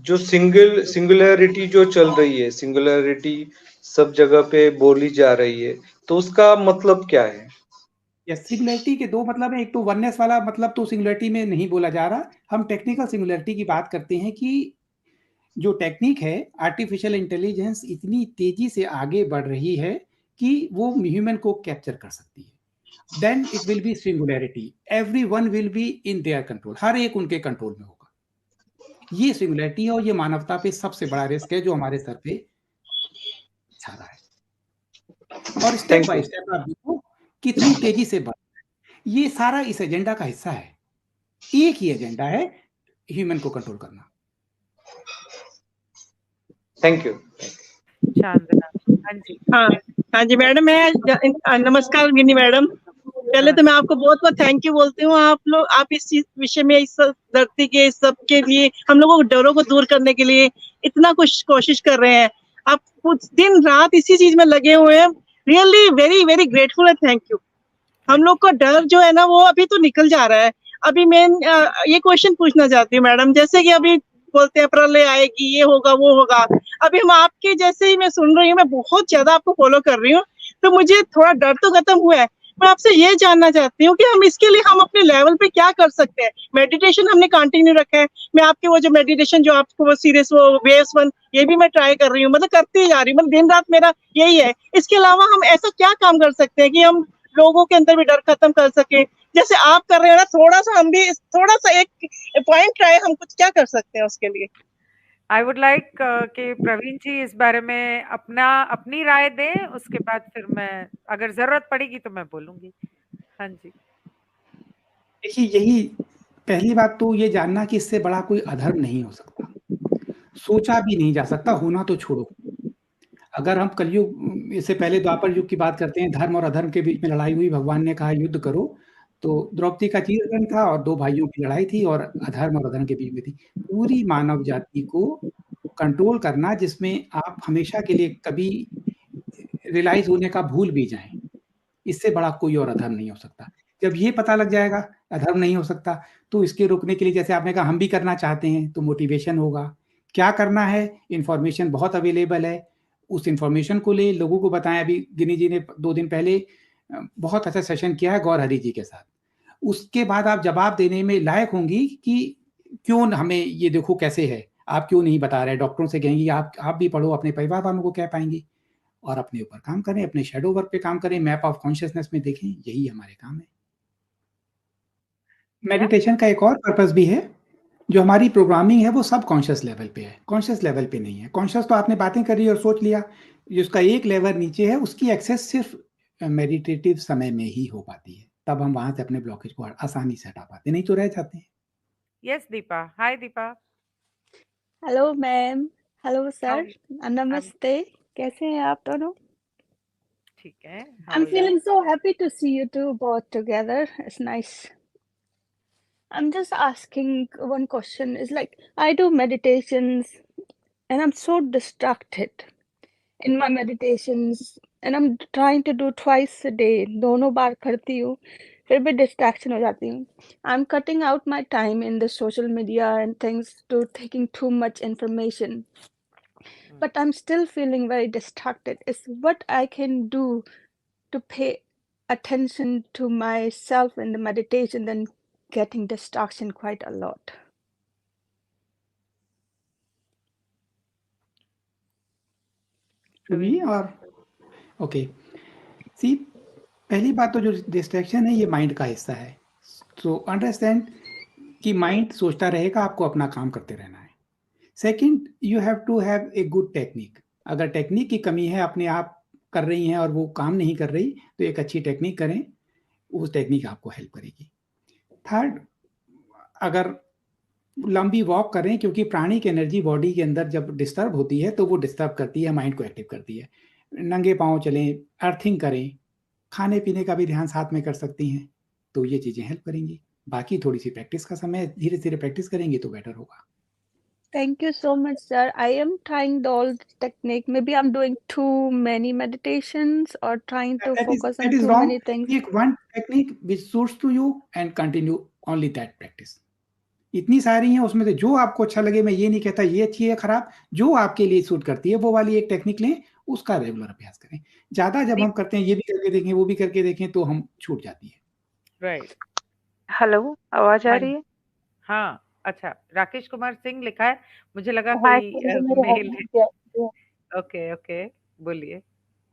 जो सिंगुलैरिटी जो चल रही है, सिंगुलैरिटी सब जगह पे बोली जा रही है, तो उसका मतलब क्या है? सिंगुलैरिटी के दो मतलब है। एक तो वननेस वाला मतलब तो सिंगुलैरिटी में नहीं बोला जा रहा। हम टेक्निकल सिंगुलैरिटी की बात करते हैं कि जो टेक्निक है, आर्टिफिशियल इंटेलिजेंस इतनी तेजी से आगे बढ़ रही है कि वो ह्यूमन को कैप्चर कर सकती है। Then it will be singularity, everyone will be in their control, हर एक उनके कंट्रोल में होगा। ये सिंगुलैरिटी है, और ये मानवता पे सबसे बड़ा रिस्क है जो हमारे सर पे छा रहा है। और step thank by you. Step आप देखो कितनी तेजी से बढ़ रहा है। ये सारा इस एजेंडा का हिस्सा है। एक ही एजेंडा है, ह्यूमन को कंट्रोल करना। Thank you. चांदना, हाँ जी। हाँ हाँ जी मैडम, मैं नमस्कार गिनी मैडम। पहले तो मैं आपको बहुत बहुत थैंक यू बोलती हूँ। आप लोग, आप इस विषय में, इस धरती के सब के लिए, हम लोगों को डरों को दूर करने के लिए इतना कुछ कोशिश कर रहे हैं। आप कुछ दिन रात इसी चीज में लगे हुए हैं। रियली वेरी वेरी ग्रेटफुल है, थैंक यू। हम लोग का डर जो है ना वो अभी तो निकल जा रहा है। अभी मैं ये क्वेश्चन पूछना चाहती हूँ मैडम, जैसे कि अभी बोलते हैं प्रलय आएगी, ये होगा वो होगा। अभी हम आपके जैसे ही मैं सुन रही हूँ, मैं बहुत ज्यादा आपको फॉलो कर रही हूँ, तो मुझे थोड़ा डर तो खत्म हुआ है। मैं आपसे ये जानना चाहती हूँ कि हम इसके लिए हम अपने लेवल पे क्या कर सकते हैं। मेडिटेशन हमने कंटिन्यू रखा है। मैं आपके वो जो मेडिटेशन जो आपको वो सीरीज वो वेव्स वन, ये भी मैं ट्राई कर रही हूँ, मतलब करती ही जा रही हूँ, मतलब दिन रात मेरा यही है। इसके अलावा हम ऐसा क्या काम कर सकते हैं कि हम लोगों के अंदर भी डर खत्म कर सके, जैसे आप कर रहे हो ना? थोड़ा सा हम भी, थोड़ा सा एक पॉइंट ट्राई, हम कुछ क्या कर सकते हैं उसके लिए? आई वुड लाइक कि प्रवीण जी इस बारे में अपनी राय दें, उसके बाद फिर मैं अगर जरूरत पड़ेगी तो मैं बोलूंगी। हाँ जी। देखिए, यही पहली बात तो ये जानना कि इससे बड़ा कोई अधर्म नहीं हो सकता, सोचा भी नहीं जा सकता, होना तो छोड़ो। अगर हम कलयुग, इससे पहले द्वापर युग की बात करते हैं, धर्म और अधर्म के बीच में लड़ाई हुई, भगवान ने कहा युद्ध करो, तो द्रौपदी का चीरहरण था और 2 भाइयों की लड़ाई थी, और अधर्म और अधर्म के बीच में थी। पूरी मानव जाति को कंट्रोल करना, जिसमें आप हमेशा के लिए कभी रियलाइज़ होने का भूल भी जाएँ, इससे बड़ा कोई और अधर्म नहीं हो सकता। जब ये पता लग जाएगा अधर्म नहीं हो सकता, तो इसके रोकने के लिए, जैसे आपने कहा हम भी करना चाहते हैं, तो मोटिवेशन होगा। क्या करना है? इन्फॉर्मेशन बहुत अवेलेबल है, उस इन्फॉर्मेशन को लें, लोगों को बताएँ। अभी गिनी जी ने 2 दिन पहले बहुत अच्छा सेशन किया है गौर हरि जी के साथ। उसके बाद आप जवाब देने में लायक होंगी कि क्यों हमें ये देखो कैसे है, आप क्यों नहीं बता रहे? डॉक्टरों से कहेंगी, आप भी पढ़ो, अपने परिवार वालों को कह पाएँगी। और अपने ऊपर काम करें, अपने शैडो वर्क पे काम करें, मैप ऑफ कॉन्शियसनेस में देखें, यही हमारे काम है। या मेडिटेशन का एक और पर्पस भी है, जो हमारी प्रोग्रामिंग है वो सब कॉन्शियस लेवल पे है, कॉन्शियस लेवल पे नहीं है। कॉन्शियस तो आपने बातें करी और सोच लिया, जिसका एक लेवल नीचे है, उसकी एक्सेस सिर्फ मेडिटेटिव समय में ही हो पाती है। तब हम वहां से अपने ब्लॉकेज को आसानी से हटा पाते, नहीं तो रह जाते हैं। Yes Deepa, hi Deepa. Hello ma'am, hello how sir, नमस्ते। कैसे हैं आप दोनों? ठीक है, how I'm are you? feeling so happy to see you two both together. It's nice. I'm just asking one question. It's like I do meditations and I'm so distracted in my meditations and I'm trying to do twice a day. दोनों बार करती हूँ, फिर भी distraction हो जाती हूँ. I'm cutting out my time in the social media and things to taking too much information. But I'm still feeling very distracted. It's what I can do to pay attention to myself in the meditation than getting distraction quite a lot. To me or okay. See, पहली बात तो जो distraction है ये mind का हिस्सा है. So understand कि माइंड सोचता रहेगा, आपको अपना काम करते रहना है. Second, you have to have a good technique. अगर टेक्निक की कमी है, अपने आप कर रही हैं और वो काम नहीं कर रही, तो एक अच्छी टेक्निक करें, उस टेक्निक आपको हेल्प करेगी. थर्ड, अगर लंबी वॉक करें, क्योंकि प्राणी की एनर्जी बॉडी के अंदर जब डिस्टर्ब होती है तो वो डिस्टर्ब करती है, माइंड को एक्टिव करती है. नंगे पाँव चलें, अर्थिंग करें, खाने पीने का भी ध्यान साथ में कर सकती हैं, तो ये चीजें हेल्प करेंगी. बाकी थोड़ी सी प्रैक्टिस का समय, धीरे धीरे प्रैक्टिस करेंगे तो बेटर होगा. Thank you so much, sir. I am trying the old technique. Maybe I'm doing too many meditations or trying to focus on That is too wrong. many things. Pick one technique which suits to you and continue only that practice. इतनी सारी हैं, उसमें से जो आपको अच्छा लगे. मैं ये नहीं कहता ये अच्छी है खराब, जो आपके लिए सूट करती है वो वाली एक टेक्निक लें, उसका रेगुलर अभ्यास करें. ज्यादा जब हम करते हैं, ये भी करके देखें, वो भी करके देखें, तो हम छूट जाती है. राइट. हेलो, आवाज आ रही है? हाँ, अच्छा. राकेश कुमार सिंह लिखा है, मुझे लगा हाँ, कोई actually मेरे मेल है. husband के- ओके ओके, बोलिए.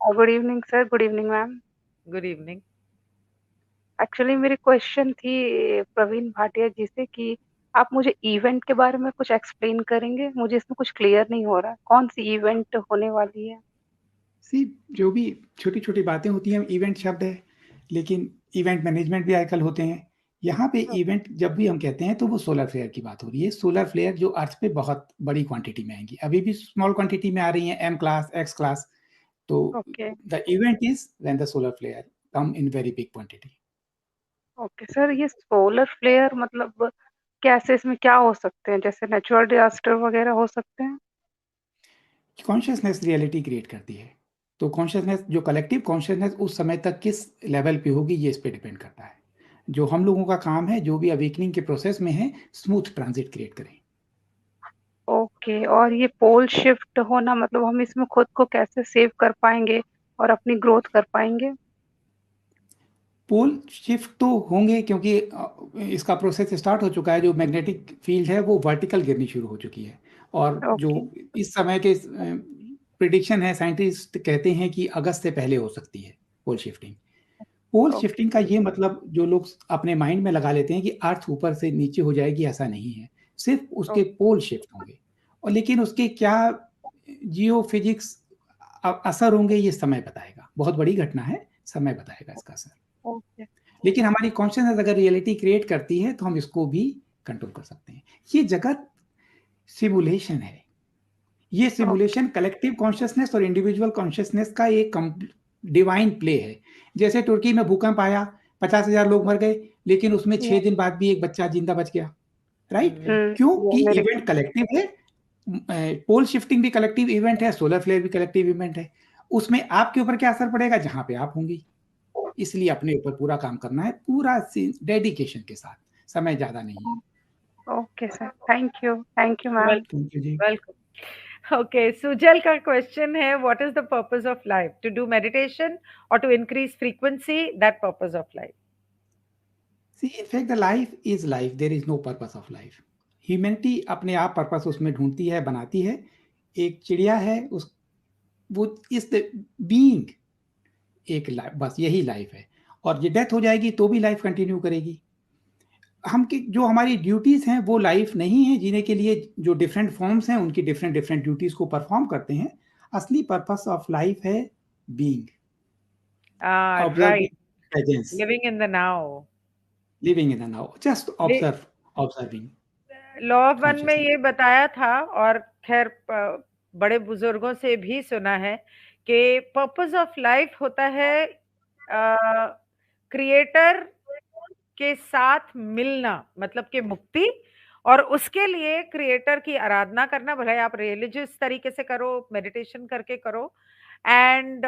Good evening sir, good evening ma'am. Good evening. Actually मेरी क्वेश्चन थी प्रवीण भाटिया जी से कि आप मुझे इवेंट के बारे में कुछ एक्सप्लेन करेंगे. मुझे इसमें कुछ क्लियर नहीं हो रहा, कौन सी इवेंट होने वाली है? सी, जो भी छोटी छोटी बातें होती हैं, इवेंट शब्द है, लेकिन इवेंट मैनेजमेंट भी आजकल होते हैं. यहाँ पे इवेंट जब भी हम कहते हैं तो वो सोलर फ्लेयर की बात हो रही है. सोलर फ्लेयर जो अर्थ पे बहुत बड़ी क्वांटिटी में आएंगी, अभी भी स्मॉल क्वांटिटी में आ रही हैं, M क्लास, X क्लास. तो the event is when the solar flare come in very big quantity. Okay sir, ये सोलर फ्लेयर मतलब कैसे, इसमें क्या हो सकते हैं? जैसे नेचुरल डिजास्टर वगैरह हो सकते हैं? कॉन्शियसनेस रियलिटी क्रिएट करती है. तो कॉन्शियसनेस, जो कलेक्टिव कॉन्शियसनेस उस समय तक किस लेवल पे होगी, ये इस पे डिपेंड करता है. जो हम लोगों का काम है, जो भी अवेकनिंग के प्रोसेस में है, स्मूथ ट्रांजिट क्रिएट करें. ओके, और ये पोल शिफ्ट होना मतलब हम इसमें खुद को कैसे सेव कर पाएंगे और अपनी ग्रोथ कर पाएंगे? पोल शिफ्ट तो होंगे, क्योंकि इसका प्रोसेस स्टार्ट हो चुका है. जो मैग्नेटिक फील्ड है वो वर्टिकल गिरनी शुरू हो चुकी है. और जो इस समय के प्रिडिक्शन है, साइंटिस्ट कहते हैं कि अगस्त से पहले हो सकती है पोल शिफ्टिंग. पोल शिफ्टिंग का ये मतलब, जो लोग अपने माइंड में लगा लेते हैं कि अर्थ ऊपर से नीचे हो जाएगी, ऐसा नहीं है. सिर्फ उसके पोल शिफ्ट होंगे, और लेकिन उसके क्या जियो फिजिक्स असर होंगे, ये समय बताएगा. बहुत बड़ी घटना है, समय बताएगा इसका असर. लेकिन हमारी कॉन्शियसनेस अगर रियलिटी क्रिएट करती है तो हम इसको भी कंट्रोल कर सकते हैं. ये जगत सिमुलेशन है. ये सिमुलेशन कलेक्टिव कॉन्शियसनेस और इंडिविजुअल कॉन्शियसनेस का एक डिवाइन प्ले है. जैसे तुर्की में भूकंप आया, 50,000 लोग मर गए, लेकिन उसमें 6 दिन बाद भी एक बच्चा जिंदा बच गया. राइट? क्योंकि इवेंट कलेक्टिव है. पोल शिफ्टिंग भी कलेक्टिव इवेंट है, सोलर फ्लेयर भी कलेक्टिव इवेंट है. उसमें आपके ऊपर क्या असर पड़ेगा? जहां पे आप होंगी. इसलिए अपने ऊपर पूरा काम करना है, पूरा डेडिकेशन के साथ. समय ज्यादा नहीं है. Okay sir, thank you ma'am. Thank you ji. Welcome. Okay, Sujal का question है, what is the purpose of life? To do meditation or to increase frequency? That purpose of life. See, in fact, the life is life. There is no purpose of life. Humanity अपने आप purpose उसमें ढूंढती है, बनाती है. एक चिड़िया है, वो इस बीइंग एक लाइफ, बस यही लाइफ है. और ये डेथ हो जाएगी तो भी लाइफ कंटिन्यू करेगी. जो हमारी ड्यूटीज हैं वो लाइफ नहीं है जीने के लिए. जो डिफरेंट फॉर्म्स हैं उनकी डिफरेंट ड्यूटीज को परफॉर्म करते हैं. असली पर्पस ऑफ लाइफ है being. Right. Living in the now. Living in the now. Just observing. Law of one में ये बताया था, और खैर बड़े बुजुर्गों से भी सुना है कि पर्पस ऑफ लाइफ होता है क्रिएटर के साथ मिलना, मतलब कि मुक्ति, और उसके लिए क्रिएटर की आराधना करना, भले आप रिलीजियस तरीके से करो, मेडिटेशन करके करो। एंड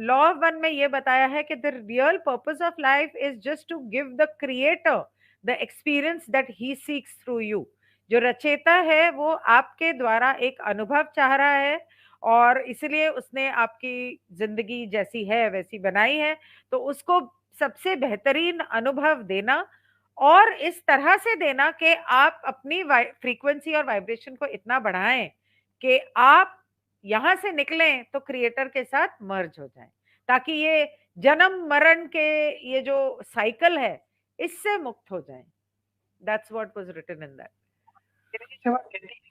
लॉ ऑफ वन में ये बताया है कि the real purpose of life is just to give the creator the experience that he seeks through you. जो रचेता है वो आपके द्वारा एक अनुभव चाह रहा है, और इसलिए उसने आपकी जिंदगी जैसी है वैसी बनाई है, तो उसको सबसे बेहतरीन अनुभव देना, और इस तरह से देना कि आप अपनी फ्रीक्वेंसी और वाइब्रेशन को इतना बढ़ाएं कि आप यहां से निकलें तो क्रिएटर के साथ मर्ज हो जाएं, ताकि ये जन्म मरण के ये जो साइकिल है इससे मुक्त हो जाएं। That's what was written in that.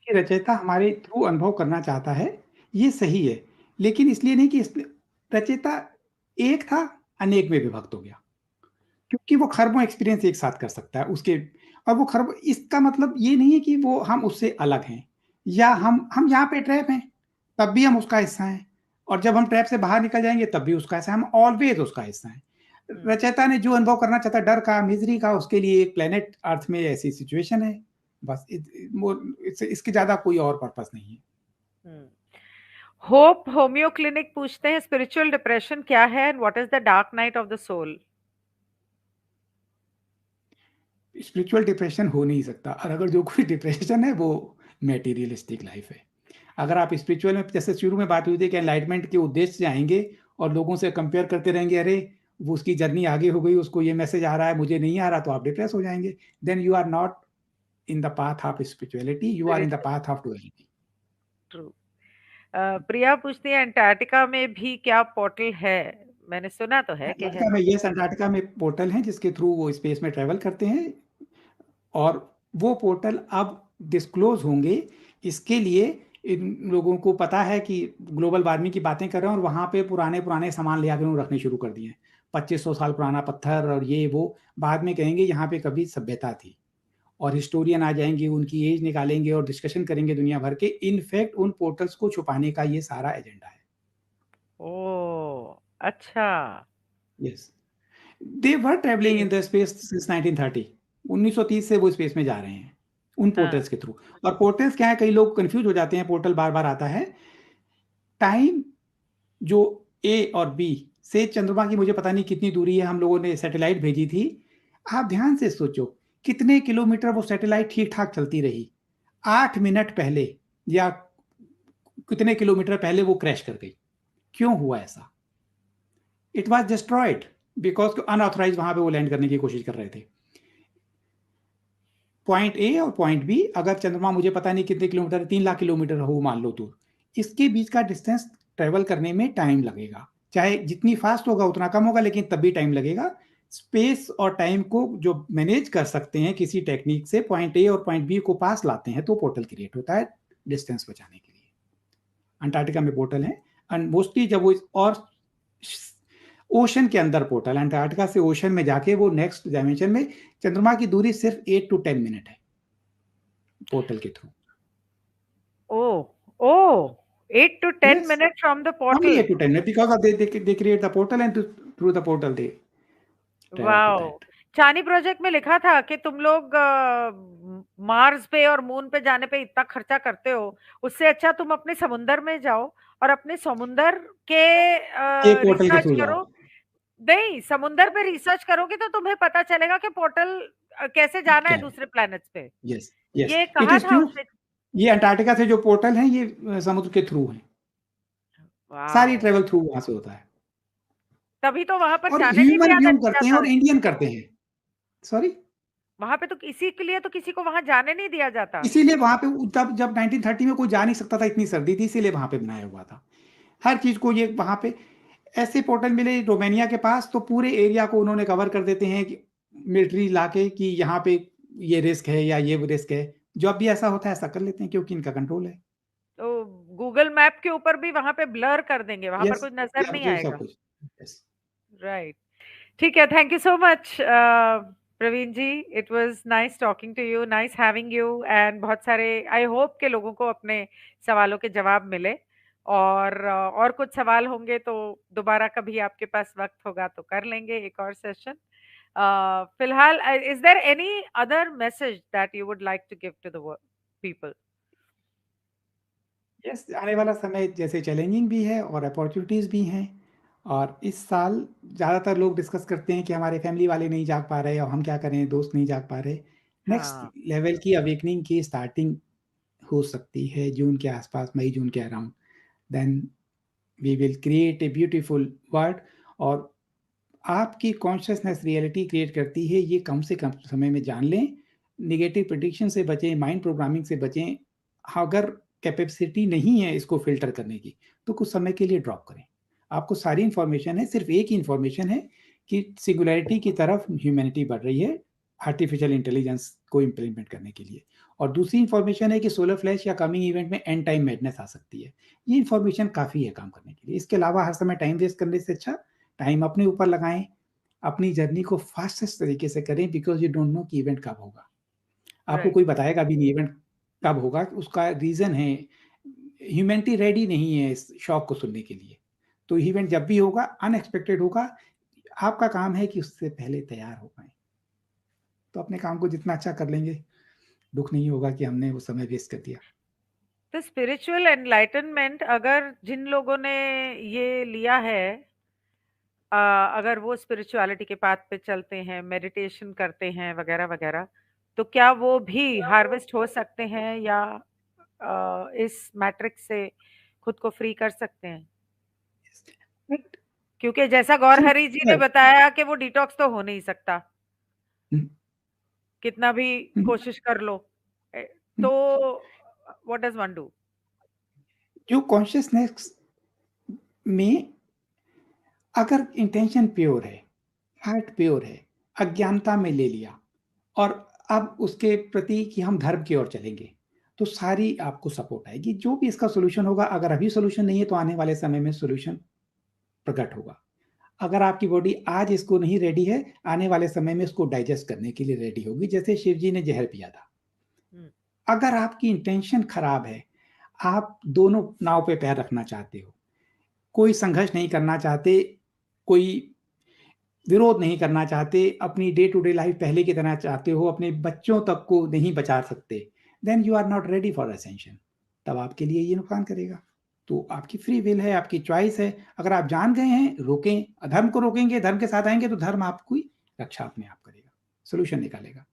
रचयिता हमारे थ्रू अनुभव करना चाहता है, ये सही है, लेकिन इसलिए नहीं कि रचयिता एक था अनेक में विभक्त हो गया, क्योंकि वो खरबों एक्सपीरियंस एक साथ कर सकता है उसके, और वो खरब, इसका मतलब ये नहीं है कि वो हम उससे अलग हैं, या हम यहाँ पे ट्रैप हैं तब भी हम उसका हिस्सा हैं, और जब हम ट्रैप से बाहर निकल जाएंगे तब भी उसका हिस्सा, हम ऑलवेज उसका हिस्सा हैं। रचयिता ने जो अनुभव करना चाहता, डर का, मिजरी का, उसके लिए एक प्लेनेट अर्थ में ऐसी सिचुएशन है, बस इसके ज्यादा कोई और पर्पस नहीं है। होप होम्यो क्लिनिक पूछते हैं स्पिरिचुअल डिप्रेशन क्या है and what is the dark night of the soul. Spiritual depression हो नहीं सकता, और अगर जो कोई डिप्रेशन है वो मेटीरियलिस्टिक लाइफ है। अगर आप स्पिरिचुअल में, जैसे शुरू में बात हुई थी कि एनलाइटमेंट के उद्देश्य से आएंगे और लोगों से कंपेयर करते रहेंगे, अरे वो उसकी जर्नी आगे हो गई, उसको ये मैसेज आ रहा है, मुझे नहीं आ रहा, तो आप डिप्रेस हो जाएंगे। Then you are not in the path of spirituality, you are in the path of duality. True. Priya पूछती है अंटार्कटिका में भी क्या पोर्टल है? मैंने सुना तो है कि है। यस, अंटार्कटिका में पोर्टल हैं जिसके थ्रू वो स्पेस में ट्रेवल करते हैं, और वो पोर्टल अब डिस्क्लोज होंगे। इसके लिए इन लोगों को पता है कि ग्लोबल वार्मिंग की बातें कर रहे हैं, और वहाँ पे पुराने सामान ले आकर उन्होंने रखने शुरू कर दिए, 2500 साल पुराना पत्थर और ये वो। बाद में कहेंगे यहाँ पे कभी सभ्यता थी, और हिस्टोरियन आ जाएंगे, उनकी एज निकालेंगे और डिस्कशन करेंगे दुनिया भर के। इनफैक्ट उन पोर्टल्स को छुपाने का ये सारा एजेंडा है। ओह, अच्छा। Yes, they were travelling in the space since 1930। 1930 से वो स्पेस में जा रहे हैं उन पोर्टल्स के थ्रू। और पोर्टल्स क्या है, कई लोग कंफ्यूज हो जाते हैं, पोर्टल बार बार आता है। टाइम जो ए और बी से चंद्रमा की मुझे पता नहीं कितनी दूरी है, हम लोगों ने सैटेलाइट भेजी थी, आप ध्यान से सोचो कितने किलोमीटर वो सैटेलाइट ठीक ठाक चलती रही, 8 मिनट पहले या कितने किलोमीटर पहले वो क्रैश कर गई। क्यों हुआ ऐसा? It was destroyed because unauthorised वहां पे वो लैंड करने की कोशिश कर रहे थे। पॉइंट ए और पॉइंट बी, अगर चंद्रमा मुझे पता नहीं कितने किलोमीटर, 3 लाख किलोमीटर हो मान लो, तो इसके बीच का डिस्टेंस ट्रेवल करने में टाइम लगेगा। चाहे जितनी फास्ट होगा उतना कम होगा, लेकिन तब भी टाइम लगेगा। स्पेस और टाइम को जो मैनेज कर सकते हैं किसी टेक्निक से, पॉइंट ए और पॉइंट बी को पास लाते हैं, तो पोर्टल क्रिएट होता है डिस्टेंस बचाने के लिए। अंटार्कटिका में पोर्टल है, एंड मोस्टली जब वो, और ओशन के अंदर पोर्टल, अंटार्कटिका से ओशन में जाके वो नेक्स्ट डायमेंशन में, चंद्रमा की दूरी सिर्फ 8 to 10 मिनट है पोर्टल के through. Oh, 8 to 10 minutes from the portal. Only 8 to 10 minutes, because they create the portal, and through the portal they wow. चानी प्रोजेक्ट में लिखा था कि तुम लोग मार्स पे और मून पे जाने पे इतना खर्चा करते हो, उससे अच्छा तुम अपने समुंदर में जाओ और अपने समुंदर के रिसर्च करो। नहीं, समुंदर पे रिसर्च करोगे तो तुम्हें पता चलेगा कि पोर्टल कैसे जाना है दूसरे प्लैनेट्स पे। यस, यस, ये कहा था उसने। ये अंटार्कटिका से जो पोर्टल है ये समुद्र के थ्रू है, सारी ट्रेवल थ्रू वहां से होता है। तभी तो वहां पर और जाने नहीं दिया करते हैं और इंडियन करते हैं। सॉरी, वहां पे तो इसी के लिए तो किसी को वहां जाने नहीं दिया जाता। इसीलिए वहां पे जब 1930 में कोई जा नहीं सकता था, इतनी सर्दी थी, इसीलिए वहां पे बनाया हुआ था हर चीज को। ये वहां पे ऐसे पोर्टल मिले रोमानिया के पास, तो पूरे एरिया को उन्होंने कवर कर देते हैं कि मिलिट्री लाके कि यहाँ पे ये रिस्क है या ये रिस्क है। जब भी ऐसा होता है ऐसा कर लेते हैं क्योंकि इनका कंट्रोल है। तो गूगल मैप के ऊपर भी वहां पे ब्लर कर देंगे, वहां पर कुछ नजर नहीं आएगा। राइट, ठीक है। Thank you so much Praveen ji, it was nice talking to you, nice having you, and बहुत सारे आई होप के लोगों को अपने सवालों के जवाब मिले। और कुछ सवाल होंगे तो दोबारा कभी आपके पास वक्त होगा तो कर लेंगे एक और सेशन। फिलहाल, is there any other message that you would like to give to the people? Yes, आने वाला समय जैसे चैलेंजिंग भी है और अपॉर्चुनिटीज़ भी हैं। और इस साल ज़्यादातर लोग डिस्कस करते हैं कि हमारे फैमिली वाले नहीं जाग पा रहे और हम क्या करें, दोस्त नहीं जाग पा रहे। नेक्स्ट हाँ, लेवल की अवेकनिंग की स्टार्टिंग हो सकती है जून के आसपास, मई जून के around. Then we will create a beautiful world. और आपकी कॉन्शियसनेस रियलिटी क्रिएट करती है, ये कम से कम समय में जान लें। नेगेटिव प्रेडिक्शन से बचें, माइंड प्रोग्रामिंग से बचें। अगर कैपेसिटी नहीं है इसको फिल्टर करने की तो कुछ समय के लिए ड्रॉप करें। आपको सारी इंफॉर्मेशन है, सिर्फ एक ही इंफॉर्मेशन है कि सिंगुलैरिटी की तरफ ह्यूमैनिटी बढ़ रही है आर्टिफिशियल इंटेलिजेंस को इम्प्लीमेंट करने के लिए। और दूसरी इंफॉर्मेशन है कि सोलर फ्लैश या कमिंग इवेंट में एंड टाइम मैडनेस आ सकती है। ये इंफॉर्मेशन काफ़ी है काम करने के लिए। इसके अलावा हर समय टाइम वेस्ट करने से अच्छा टाइम अपने ऊपर लगाएं, अपनी जर्नी को फास्टेस्ट तरीके से करें, बिकॉज यू डोंट नो कि इवेंट कब होगा। आपको राइट। कोई बताएगा भी नहीं इवेंट कब होगा। उसका रीजन है ह्यूमैनिटी रेडी नहीं है इस शॉक को सुनने के लिए। तो इवेंट जब भी होगा अनएक्सपेक्टेड होगा, आपका काम है कि उससे पहले तैयार हो पाए। तो अपने काम को जितना अच्छा कर लेंगे, दुख नहीं होगा कि हमने वो समय वेस्ट कर दिया। तो स्पिरिचुअल एनलाइटनमेंट अगर जिन लोगों ने ये लिया है, अगर वो स्पिरिचुअलिटी के पाथ पे चलते हैं, मेडिटेशन करते हैं वगैरह वगैरह, तो क्या वो भी हार्वेस्ट हो सकते हैं या इस मैट्रिक्स से खुद को फ्री कर सकते हैं? बट क्योंकि जैसा गौर हरि जी ने बताया कि वो डिटॉक्स तो हो नहीं सकता, कितना भी कोशिश कर लो। तो व्हाट डज वन डू? जो कॉन्शियसनेस में अगर इंटेंशन प्योर है, हार्ट प्योर है, अज्ञानता में ले लिया और अब उसके प्रति कि हम धर्म की ओर चलेंगे, तो सारी आपको सपोर्ट आएगी। जो भी इसका सोल्यूशन होगा, अगर अभी सोल्यूशन नहीं है तो आने वाले समय में सोल्यूशन प्रकट होगा। अगर आपकी बॉडी आज इसको नहीं रेडी है, आने वाले समय में इसको डाइजेस्ट करने के लिए रेडी होगी। जैसे शिव जी ने जहर पिया था। अगर आपकी इंटेंशन खराब है, आप दोनों नाव पे पैर रखना चाहते हो, कोई संघर्ष नहीं करना चाहते, कोई विरोध नहीं करना चाहते, अपनी डे टू डे लाइफ पहले की तरह चाहते हो, अपने बच्चों तक को नहीं बचा सकते, then you are not ready for ascension. तब आपके लिए ये नुकसान करेगा। तो आपकी फ्री विल है, आपकी चॉइस है। अगर आप जान गए हैं, रोकें। अधर्म को रोकेंगे, धर्म के साथ आएंगे तो धर्म आपकी रक्षा अपने आप करेगा, सोल्यूशन निकालेगा।